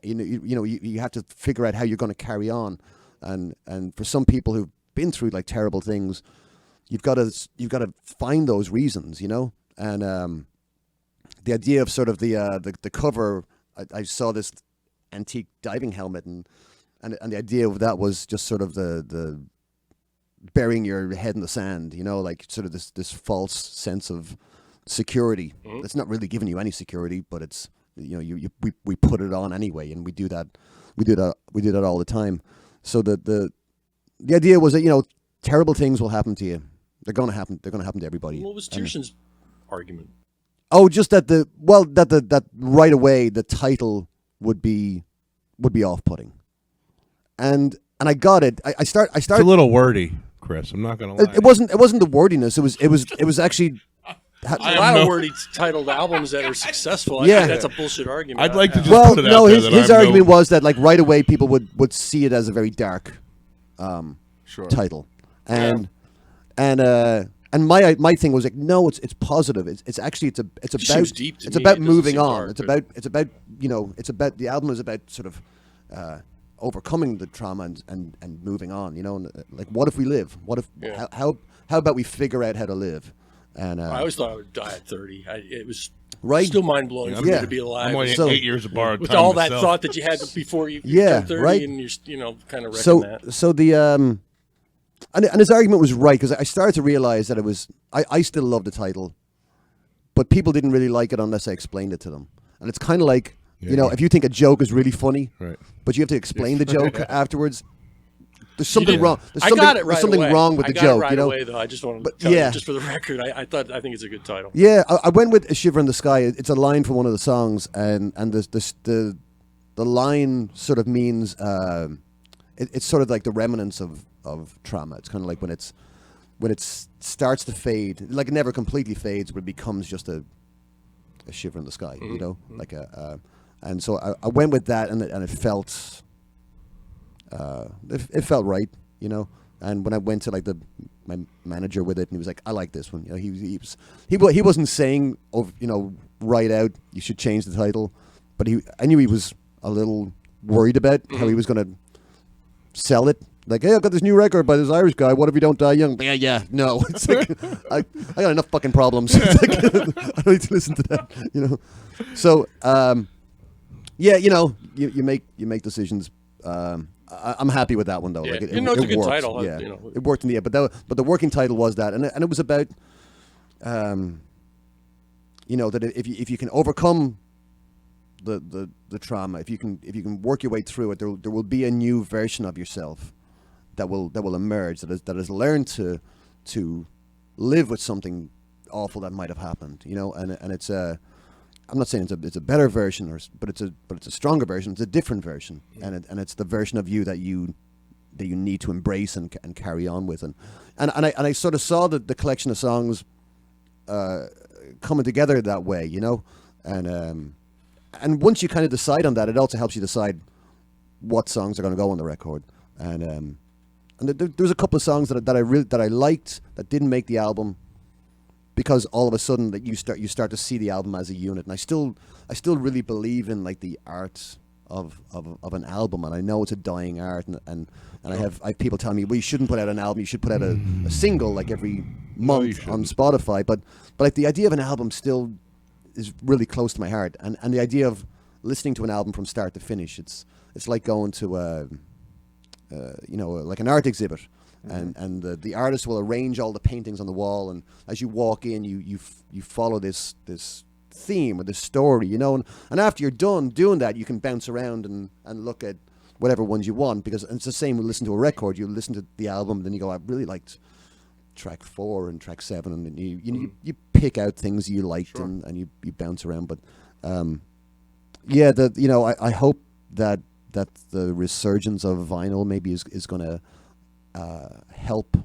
You have to figure out how you're going to carry on, and for some people who've been through, like, terrible things, you've got to find those reasons, you know. And the idea of sort of the cover, I saw this antique diving helmet, and the idea of that was just sort of the burying your head in the sand, you know, like, sort of this false sense of security. It's not really giving you any security, but it's, you know, we put it on anyway, and we do that all the time. So the idea was that, you know, terrible things will happen to you. They're going to happen to everybody. What was Tierson's argument? Oh, just that right away the title would be off-putting, and I got it. I started. It's a little wordy, Chris. I'm not gonna lie. It wasn't the wordiness. It was actually. There's a lot of wordy titled albums that are successful. I Yeah. think that's a bullshit argument. I'd like to just Well, put it no, out there his that I'm argument was that, like, right away people would see it as a very dark Sure. title, and my thing was, like, no, it's positive. It's actually it's about seems deep to it's me. about It doesn't moving seem on. dark, It's about you know, the album is about sort of overcoming the trauma and moving on. You know, and, like, what if we live? What if how about we figure out how to live? And I always thought I would die at 30. It was Right. still mind blowing for me Yeah. to be alive. I'm only So- 8 years of borrowed with time all that myself. thought that you had before you Yeah, turned 30, right. and you're, you know, kind of wrecking So that. so the and his argument was right, because I started to realize that it was I still love the title, but people didn't really like it unless I explained it to them. And it's kind of like, you know, if you think a joke is really funny, Right. but you have to explain the joke afterwards, there's something wrong. There's I something, got it right there's something away. wrong with I the got joke. it right you know, away, though. I just wanted to But, tell yeah. you, just for the record, I think it's a good title. yeah, I went with "A Shiver in the Sky." It's a line from one of the songs, and the line sort of means it's sort of like the remnants of trauma. It's kind of like when it starts to fade, like it never completely fades, but it becomes just a shiver in the sky. You know, like and so I went with that, and it felt. It felt right, you know. And when I went to like my manager with it, and he was like, "I like this one." You know, he wasn't saying, right out, you should change the title, but I knew he was a little worried about how he was going to sell it. Like, hey, I've got this new record by this Irish guy. What if you don't die young? Yeah, no. It's like I got enough fucking problems. It's like, I don't need to listen to that, you know. So, yeah, you know, you make decisions. I'm happy with that one though. Yeah. Like It's a good worked. title. Yeah, You know. it worked in the end. But the working title was that, and it was about, you know, that if you can overcome the trauma, if you can work your way through it, there will be a new version of yourself that will emerge, that has learned to live with something awful that might have happened, you know. And it's I'm not saying it's a better version, but it's a stronger version. It's a different version, and it's the version of you that you need to embrace and carry on with. And I sort of saw the collection of songs coming together that way, you know. And once you kind of decide on that, it also helps you decide what songs are going to go on the record. And there's a couple of songs that I liked that didn't make the album, because all of a sudden that you start to see the album as a unit. And I still really believe in like the art of an album, and I know it's a dying art, and I have people telling me, well, you shouldn't put out an album, you should put out a single like every month on Spotify. But like the idea of an album still is really close to my heart, and the idea of listening to an album from start to finish, it's like going to like an art exhibit. And the artist will arrange all the paintings on the wall, and as you walk in, you follow this theme or this story, you know. And after you're done doing that, you can bounce around and look at whatever ones you want, because it's the same when you listen to a record. You listen to the album, then you go, I really liked track 4 and track 7, and then you pick out things you liked, sure. and you bounce around. But yeah, I hope that the resurgence of vinyl maybe is going to help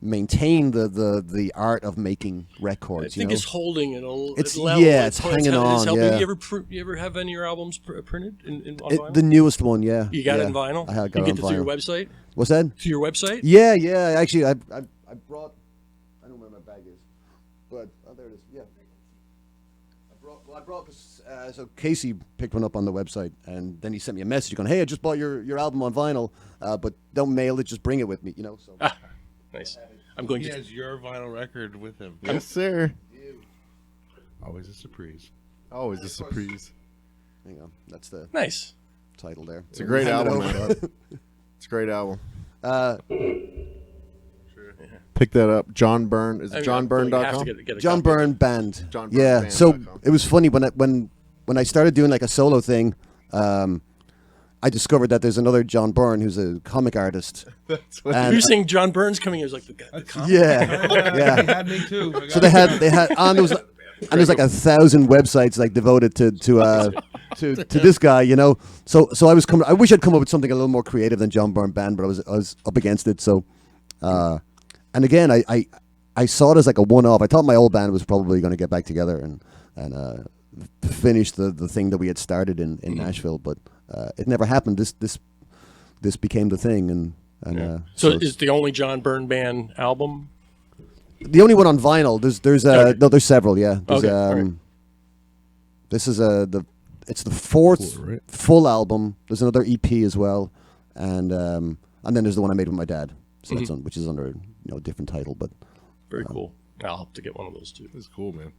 maintain the art of making records. I think it's holding it a level. It's hanging on. Yeah. You ever have any of your albums printed on vinyl? The newest one, yeah. You got it in vinyl? I got you it get on it vinyl. through your website? What's that? Through your website? Yeah. Actually, I brought. I don't know where my bag is, but there it is. Yeah. I brought so Casey picked one up on the website, and then he sent me a message going, "Hey, I just bought your album on vinyl, but don't mail it, just bring it with me," you know. So nice. He has your vinyl record with him. Yes, sir. Always a surprise. Always a surprise. Hang on, that's the nice title there. It's a great album, man. It's a great album. Pick that up. John Byrne. Is it johnbyrne.com? John Byrne Band. johnbyrneband.com. So it was funny when I started doing like a solo thing. I discovered that there's another John Byrne who's a comic artist. That's what you were saying John Byrne's coming. It was like the comic. Yeah. He had me too. So they had and there's like 1,000 websites like devoted to this guy, you know. So I wish I'd come up with something a little more creative than John Byrne Band, but I was up against it. So, and again, I saw it as like a one-off. I thought my old band was probably going to get back together and finish the thing that we had started in Nashville, but it never happened. This became the thing, and so is the only John Byrne Band album? The only one on vinyl. There's several. Yeah. There's, right. This is it's the fourth full album. There's another EP as well, and then there's the one I made with my dad. So that's which is under a different title, but very cool. I'll have to get one of those too. It's cool, man.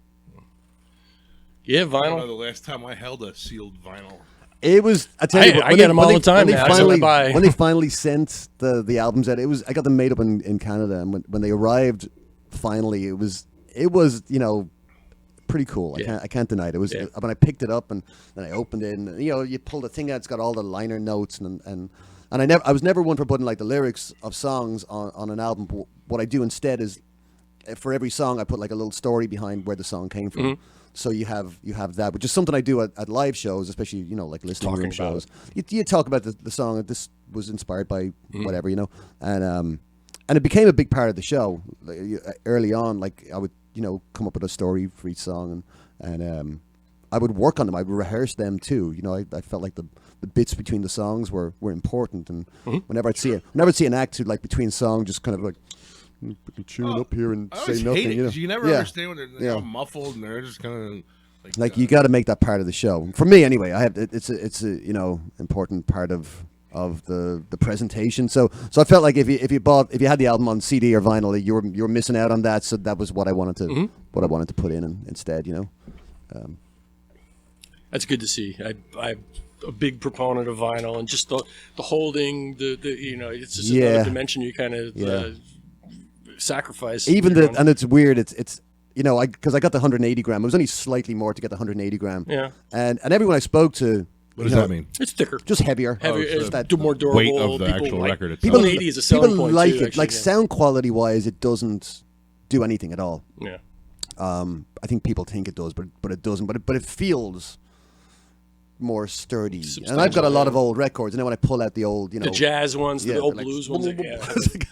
Yeah, I vinyl. don't know the last time I held a sealed vinyl. It was. I tell you, I get them all the time. When they finally sent the albums out, I got them made up in Canada, and when they arrived, finally, it was pretty cool. Yeah. I can't deny it. It was when I picked it up and then I opened it, and you pull the thing out. It's got all the liner notes, and And I was never one for putting like the lyrics of songs on an album. But what I do instead is, for every song, I put like a little story behind where the song came from. Mm-hmm. So you have that, which is something I do at live shows, especially, you know, like listening room shows. You talk about the song, that this was inspired by whatever, you know, and it became a big part of the show. Like, early on, like I would, you know, come up with a story for each song, and I would work on them. I would rehearse them too. You know, I felt like the bits between the songs were important, and whenever I'd see an act who, like, between songs, just kind of like tune up here and say nothing. You never understand when they're all muffled and they're just kind of like you got to make that part of the show. For me, anyway, it's a you know, important part of the presentation. So I felt like if you had the album on CD or vinyl, you were missing out on that. So that was what I wanted to put in instead. You know, that's good to see. I'm a big proponent of vinyl, and just the holding the you know, it's just another dimension you kind of sacrifice. Even and it's weird. It's you know, because I got the 180 gram. It was only slightly more to get the 180 gram. Yeah. And everyone I spoke to. What does that mean? It's thicker, just heavier. It's that more durable. Weight of the actual record itself. 180 is a selling people point like too, it. actually, like sound quality wise, it doesn't do anything at all. Yeah. I think people think it does, but it doesn't. But it feels more sturdy. And I've got a lot of old records, and then when I pull out the old, you know, the jazz ones, the old blues ones.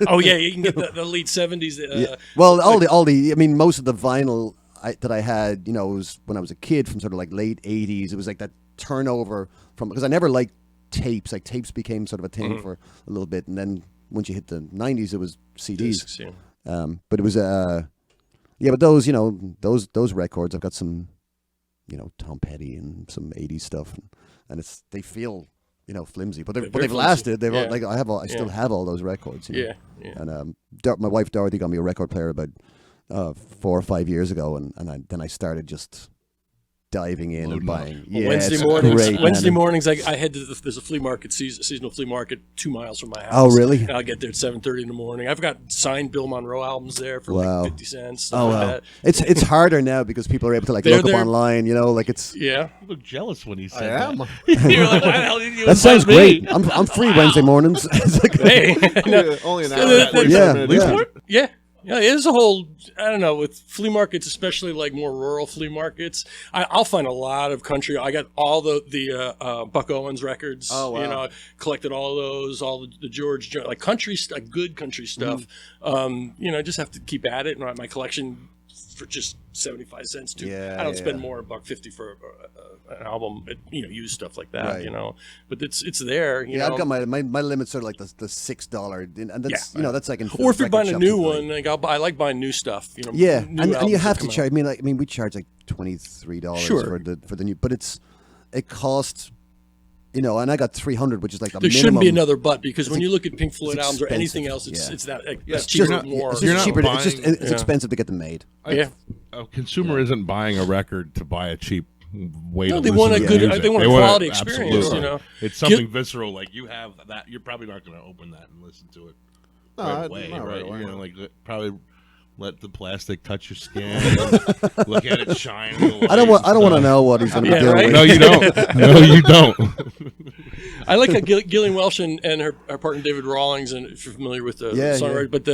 Oh yeah, you can get the late 70s. Well, all the I mean, most of the vinyl that I had, you know, was when I was a kid, from sort of like late 80s. It was like that turnover from, because I never liked tapes. Like tapes became sort of a thing for a little bit, and then once you hit the 90s, it was CDs. Discs, but it was but those, you know, those records, I've got some, you know, Tom Petty and some 80s stuff, and they feel, you know, flimsy, but they've lasted. They've all, like I still have all those records. You know? Yeah. And my wife Dorothy got me a record player about 4 or 5 years ago, and then I started just diving in and buying. Well, yeah, Wednesday mornings, I head to there's a flea market, seasonal flea market 2 miles from my house. Oh, really? And I'll get there at 7:30 in the morning. I've got signed Bill Monroe albums there for like 50 cents. Stuff like that. It's harder now because people are able to look up online. You know, like it's. Yeah. I look jealous when he said that. You're like, why the hell did you that sounds me? great. I'm free Wednesday mornings. Hey, only an hour. Yeah, it is a whole, I don't know, with flea markets, especially like more rural flea markets, I'll find a lot of country. I got all the Buck Owens records. Oh, wow. You know, collected all of those, all the George, like country, good country stuff. You know, just have to keep at it. And my collection for just 75 cents too. I don't spend more $1.50 for an album, you know, used stuff like that, you know. But it's there. You know? I've got my limit's sort of like the $6, and that's you know, that's like in. Or if you're buying a new one, like I like buying new stuff. You know, and you have to charge. I mean, we charge like $23 for the new, but it costs. You know, and I got 300, which is like the minimum. There shouldn't be another but, because when you look at Pink Floyd albums or anything else, it's that it's cheaper. It's cheaper. It's expensive to get them made. A consumer isn't buying a record to buy a cheap way to they listen want to a good. music. They want a quality experience. Absolutely. You know, it's something visceral. Like you have that, you're probably not going to open that and listen to it right away. Right? You're going to like probably let the plastic touch your skin, and look at it shine. I don't want to know what he's going to be doing. Right? No, you don't. No, you don't. I like how Gillian Welch and her partner David Rawlings, and if you're familiar with the songwriter, but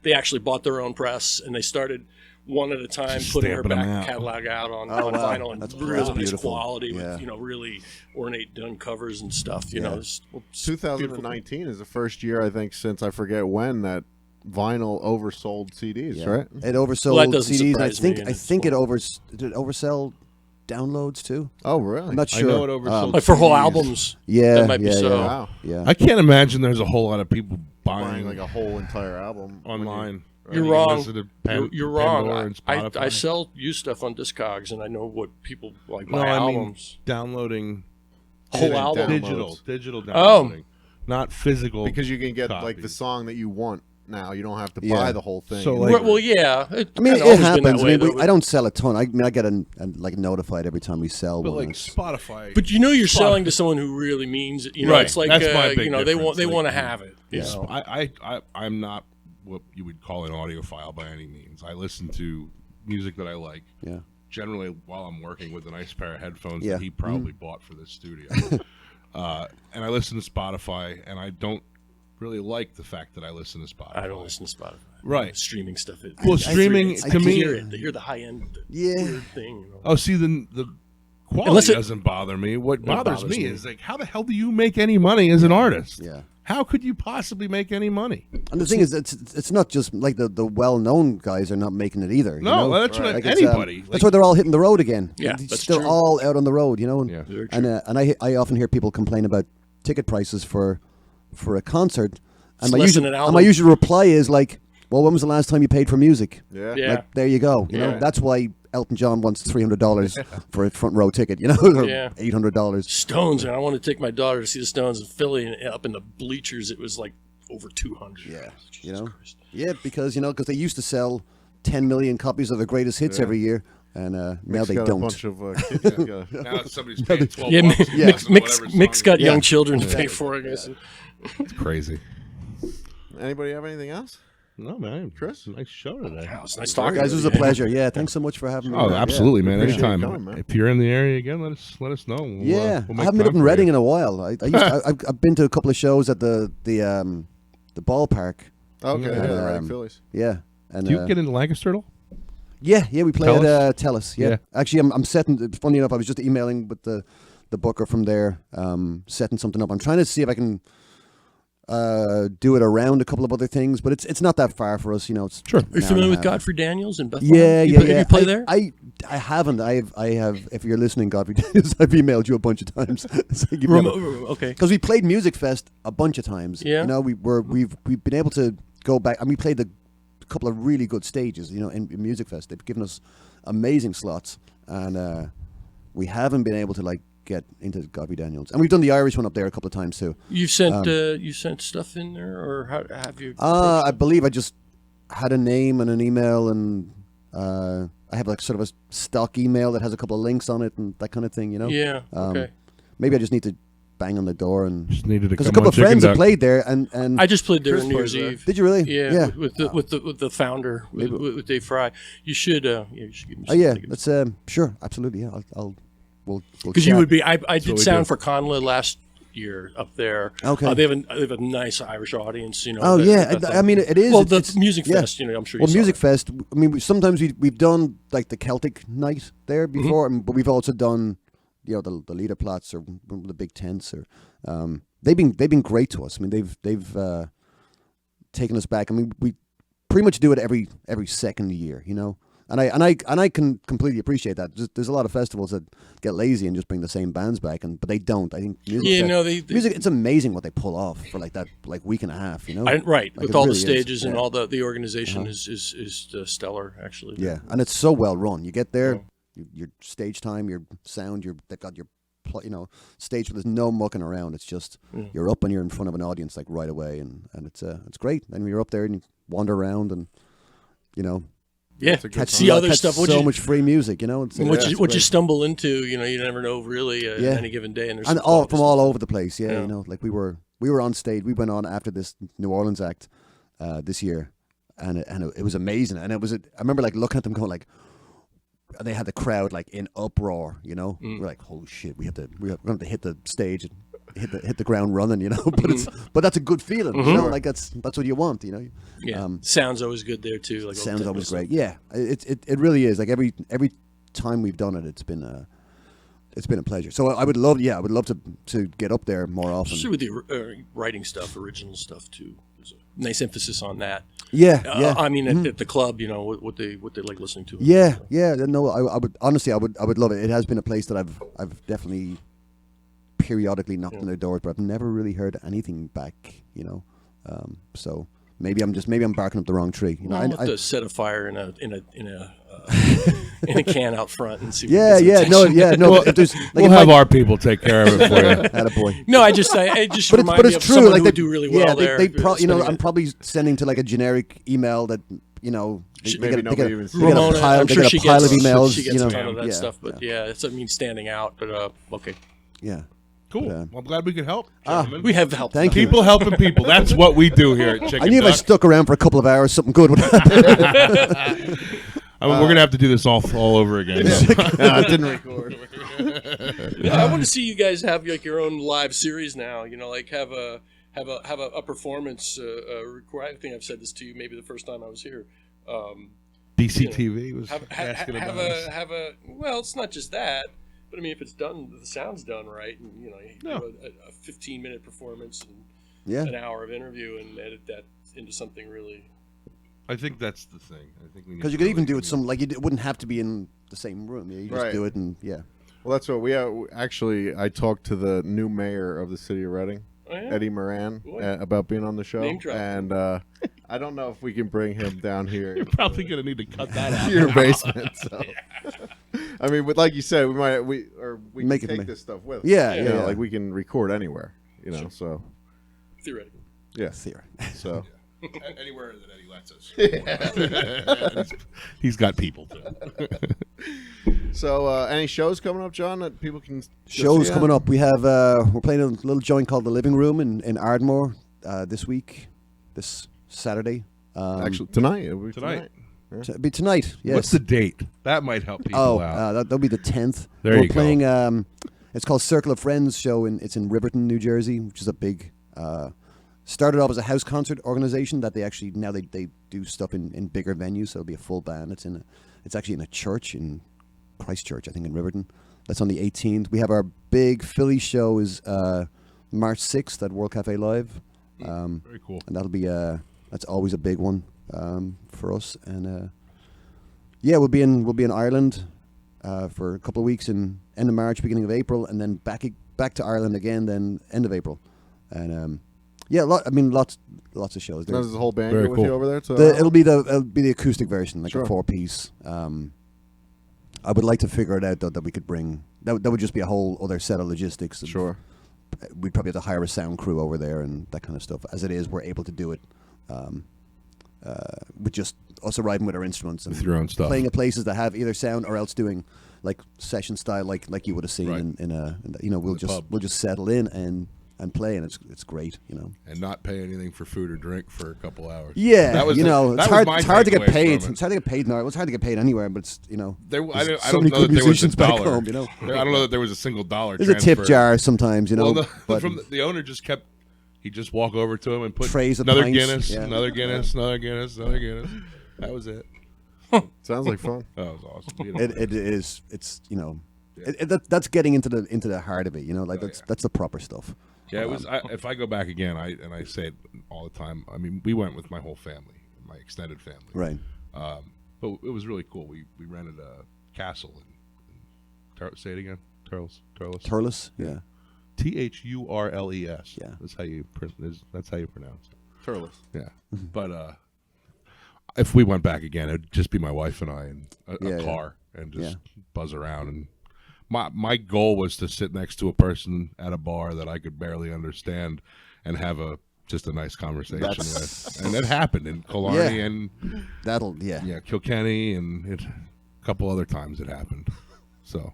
they actually bought their own press, and they started one at a time, just putting her back catalog out on vinyl, and that's really nice quality with, you know, really ornate done covers and stuff. You know, 2019 is the first year, I think, since I forget when, that vinyl oversold CDs, right? It oversold CDs. I think it oversell downloads too. Oh, really? I'm not sure. I know it oversold like for whole albums. Yeah, that might be so. Wow. Yeah. I can't imagine there's a whole lot of people buying like a whole entire album online. You're wrong. You're wrong. I sell used stuff on Discogs, and I know what people like buy albums. Downloading whole album, digital downloading, not physical. Because you can get copies. like the song that you want now. You don't have to buy the whole thing. So like, it happens. I don't sell a ton. I get like notified every time we sell one. Like Spotify. But you know, you're selling to someone who really means it. You know, it's like that's my big you know, they want like, to have it. You know? I'm not what you would call an audiophile by any means. I listen to music that I like. Yeah. Generally, while I'm working with a nice pair of headphones that he probably bought for this studio. and I listen to Spotify, and I don't really like the fact that I listen to Spotify. I don't listen to Spotify. Right. Streaming stuff. Well, streaming to me, hear the high end Yeah. weird thing. You know? oh, see, the quality Unless it- doesn't bother me. What bothers bothers me me. is like, how the hell do you make any money as an artist? Yeah. How could you possibly make any money? And the thing is, it's not just like the well-known guys are not making it either. No, you know? that's what Like, anybody. that's why they're all hitting the road again. Yeah, They're that's still true. all out on the road, you know. And Yeah. Very and I often hear people complain about ticket prices for a concert, and It's my less usual than an and my album. usual reply is like, "Well, when was the last time you paid for music?" Yeah. Yeah. Like, there you go. You know, Yeah. that's why Elton John wants $300 for a front row ticket. You know, or Yeah. $800. Stones, and I want to take my daughter to see the Stones in Philly, and up in the bleachers, it was like over 200. Yeah, Jesus you know, Christ. yeah, because they used to sell 10 million copies of the greatest hits every year, and now Mick's they got don't. A bunch of kids. He's got a- Now somebody's paying 12 Yeah, bucks. Yeah. Mick's got Yeah. young children to pay for, I guess. It's crazy. Anybody have anything else? No, man. Chris? Nice show today. Wow, it's nice talking. Guys, it was a pleasure. Yeah, thanks so much for having me. Oh, Yeah. absolutely, man. Appreciate you Anytime. coming, man. If you're in the area again, let us know. We'll, Yeah, we'll I make haven't been time up in for Reading you. in a while. I've been to a couple of shows at the ballpark. Okay, Yeah. yeah, right, Um, Phillies. Yeah, and Do you get into Lancaster at all? yeah, we play Tellus? at Tellus. Yeah. Yeah. Actually, I'm setting. Funny enough, I was just emailing with the booker from there, setting something up. I'm trying to see if I can do it around a couple of other things, but it's not that far for us. You know, it's Sure. Are you an hour and familiar a with half. Godfrey Daniels in Bethlehem? Yeah, you yeah, play, yeah. Have you play there? I haven't. I have. If you're listening, Godfrey Daniels, I've emailed you a bunch of times. Okay. Because we played Music Fest a bunch of times. Yeah. You know, we've been able to go back, and we played a couple of really good stages. You know, in Music Fest, they've given us amazing slots, and we haven't been able to like get into Godfrey Daniels, and we've done the Irish one up there a couple of times too. You sent stuff in there, or how have you? I believe I just had a name and an email, and I have like sort of a stock email that has a couple of links on it and that kind of thing. You know. Yeah. Okay. Maybe I just need to bang on the door and Just needed to because a come couple on of friends have Chickenduck. played there, and I just played there Chris on New Year's plays there. Eve. did you really? Yeah, with the founder, with Dave Fry. You should you should give me Oh yeah, something. that's sure, absolutely. Yeah, we'll Because you chat. would be. I did we sound do. for Conla last year up there. Okay. They have a nice Irish audience. You know. Oh that- yeah, that- I mean it is. Well, it's the Music yeah. Fest. You know, I'm sure. Well, you saw Music that. Fest. I mean, sometimes we've done like the Celtic night there before, but we've also done the leader plots or the big tents or they've been great to us. I mean they've taken us back. I mean we pretty much do it every second year, you know. And I can completely appreciate that. There's a lot of festivals that get lazy and just bring the same bands back, but they don't. I think Music Yeah, Fest- no, they music. It's amazing what they pull off for like that week and a half, you know. Right, Like, with it all really the is, stages and yeah. all the organization is stellar, actually. Yeah, and it's so well run. You get there, your stage time, your sound, they've got your stage, but there's no mucking around. It's just you're up and you're in front of an audience like right away, and it's great. And you're up there and you wander around and Yeah, catch see other catch stuff. so much free music, you know. It's, What it's you great. stumble into, you never know really Yeah. any given day. And there's and some all quality from stuff. all over the place. Yeah, Yeah. you know, like we were on stage. We went on after this New Orleans act this year, and it was amazing. And I remember like looking at them going like, and they had the crowd like in uproar. You know, we're like, holy shit, we're going to hit the stage and hit the ground running. You know, but that's a good feeling. You know, like that's what you want. You know. Yeah, sound's always good there too. Like all Sounds the always stuff. great. Yeah, it really is. Like every time we've done it, it's been a pleasure. So I would love to get up there more often. Especially with the writing stuff, original stuff too. There's a nice emphasis on that. Yeah, yeah. I mean, at the club, what they like listening to. Yeah, yeah. No, I would honestly, I would love it. It has been a place that I've definitely periodically knocked on their doors, but I've never really heard anything back. You know, so maybe I'm barking up the wrong tree. You know, I'll have to set a fire in a in a can out front and see. If yeah, we get some attention. if there's, like, We'll if have our people take care of it for you. attaboy. No, I just remind But me it's of true. someone Like who they would do really well there. I'm probably sending to like a generic email that they Maybe get nobody even a sees. Ramona, pile, I'm they sure get she a pile gets of emails. She gets you know, a ton of that yeah, stuff, but yeah, it doesn't mean standing out. But okay, yeah. Cool. But, Well, I'm glad we could help, gentlemen. we have help. Thank you. People helping people. That's what we do here at Chicken I knew if I Duck. stuck around for a couple of hours, something good would happen. I mean, we're gonna have to do this all over again. It didn't record. I want to see you guys have like your own live series now. Like have a performance. I think I've said this to you maybe the first time I was here. BCTV was asking about us. Well, it's not just that, but I mean, if it's done, the sound's done right, and you do a 15-minute performance and an hour of interview, and edit that into something really. I think that's the thing. I think because you could even do it it wouldn't have to be in the same room. You just do it and Well, that's what we actually. I talked to the new mayor of the city of Reading, Eddie Moran, about being on the show, and I don't know if we can bring him down here. You're probably gonna need to cut that out. Your basement. So. I mean, but like you said, we can take this stuff with us. Yeah. Like we can record anywhere. So theoretically. Yeah, theoretically. So anywhere that Eddie lets us. He's got people too. So, any shows coming up, John, that people can shows coming up? We have we're playing a little joint called The Living Room in Ardmore this Saturday. Actually, tonight. Tonight. It'll be tonight. Yes. What's the date? That might help people out. That'll be the 10th. We're playing. It's called Circle of Friends show, it's in Riverton, New Jersey, which is a big. Started off as a house concert organization that they actually now they do stuff in bigger venues. So it'll be a full band. It's actually in a church in Christchurch, I think, in Riverton. That's on the 18th. We have our big Philly show is March 6th at World Cafe Live. Very cool. And that'll be that's always a big one for us. And we'll be in Ireland for a couple of weeks in end of March, beginning of April, and then back to Ireland again, then end of April. And lots of shows. There's the whole band with you over there. So it'll be the acoustic version, like a 4-piece. I would like to figure it out though that we could bring that would just be a whole other set of logistics. Sure. We'd probably have to hire a sound crew over there and that kind of stuff. As it is, we're able to do it with just us arriving with our instruments and with your own stuff, playing at places that have either sound or else doing like session style, like you would have seen we'll just settle in and play, and it's great, and not pay anything for food or drink for a couple hours. Yeah, that was it's hard to get paid. It's hard to get paid now. It's hard to get paid anywhere, but it's I don't know good that there was a musicians back dollar. home. I don't know that there was a single dollar. There's a tip jar sometimes, Well, but from the owner he'd just walk over to him and put trays of another pints. Guinness, Yeah. another Guinness, another Guinness, another Guinness. That was it. Sounds like fun. That was awesome. It is. It's that's getting into the heart of it. That's the proper stuff. Yeah, it was. If I go back again, I say it all the time. I mean, we went with my whole family, my extended family. Right. But it was really cool. We rented a castle say it again. Turles. Yeah. Thurles. Yeah. That's how you pronounce it. Turles. Yeah. But if we went back again, it'd just be my wife and I in a car and just buzz around. And my goal was to sit next to a person at a bar that I could barely understand and have just a nice conversation with. And that happened in Killarney and Kilkenny and a couple other times it happened. So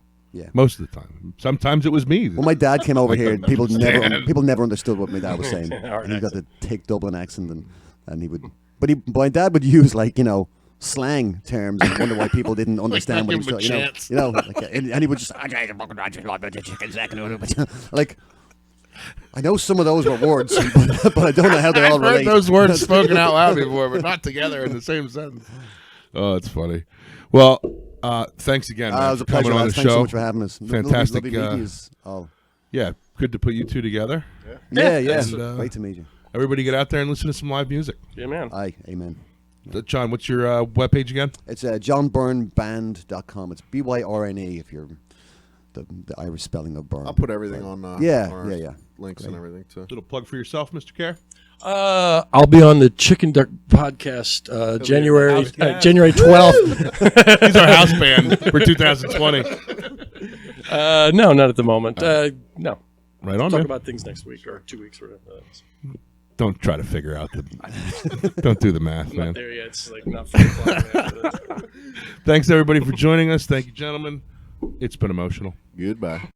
most of the time. Sometimes it was me. Well, my dad came over here and people never understood what my dad was saying. And he got the thick Dublin accent and he would my dad would use slang terms and wonder why people didn't understand what he was saying. And he would just I know some of those were words, but I don't know how they all relate. I've heard those words spoken out loud before, but not together in the same sentence. Oh, it's funny. Well, thanks again it was a pleasure. coming on the Thanks show. so much for having us. Fantastic. Lovely yeah, good to put you two together. Yeah. And, great to meet you. Everybody get out there and listen to some live music. Yeah, man. Aye, amen. John, what's your webpage again? It's johnbyrneband.com. It's BYRNE if you're the Irish spelling of Byrne. I'll put everything on links and everything too. Little plug for yourself, Mr. Kerr. I'll be on the Chickenduck podcast January 12th. He's our house band for 2020. No, not at the moment. No. Right on. Talk about things next week or 2 weeks. Don't try to figure out don't do the math, man. Not there yet. It's not 4 o'clock. Thanks everybody for joining us. Thank you, gentlemen. It's been emotional. Goodbye.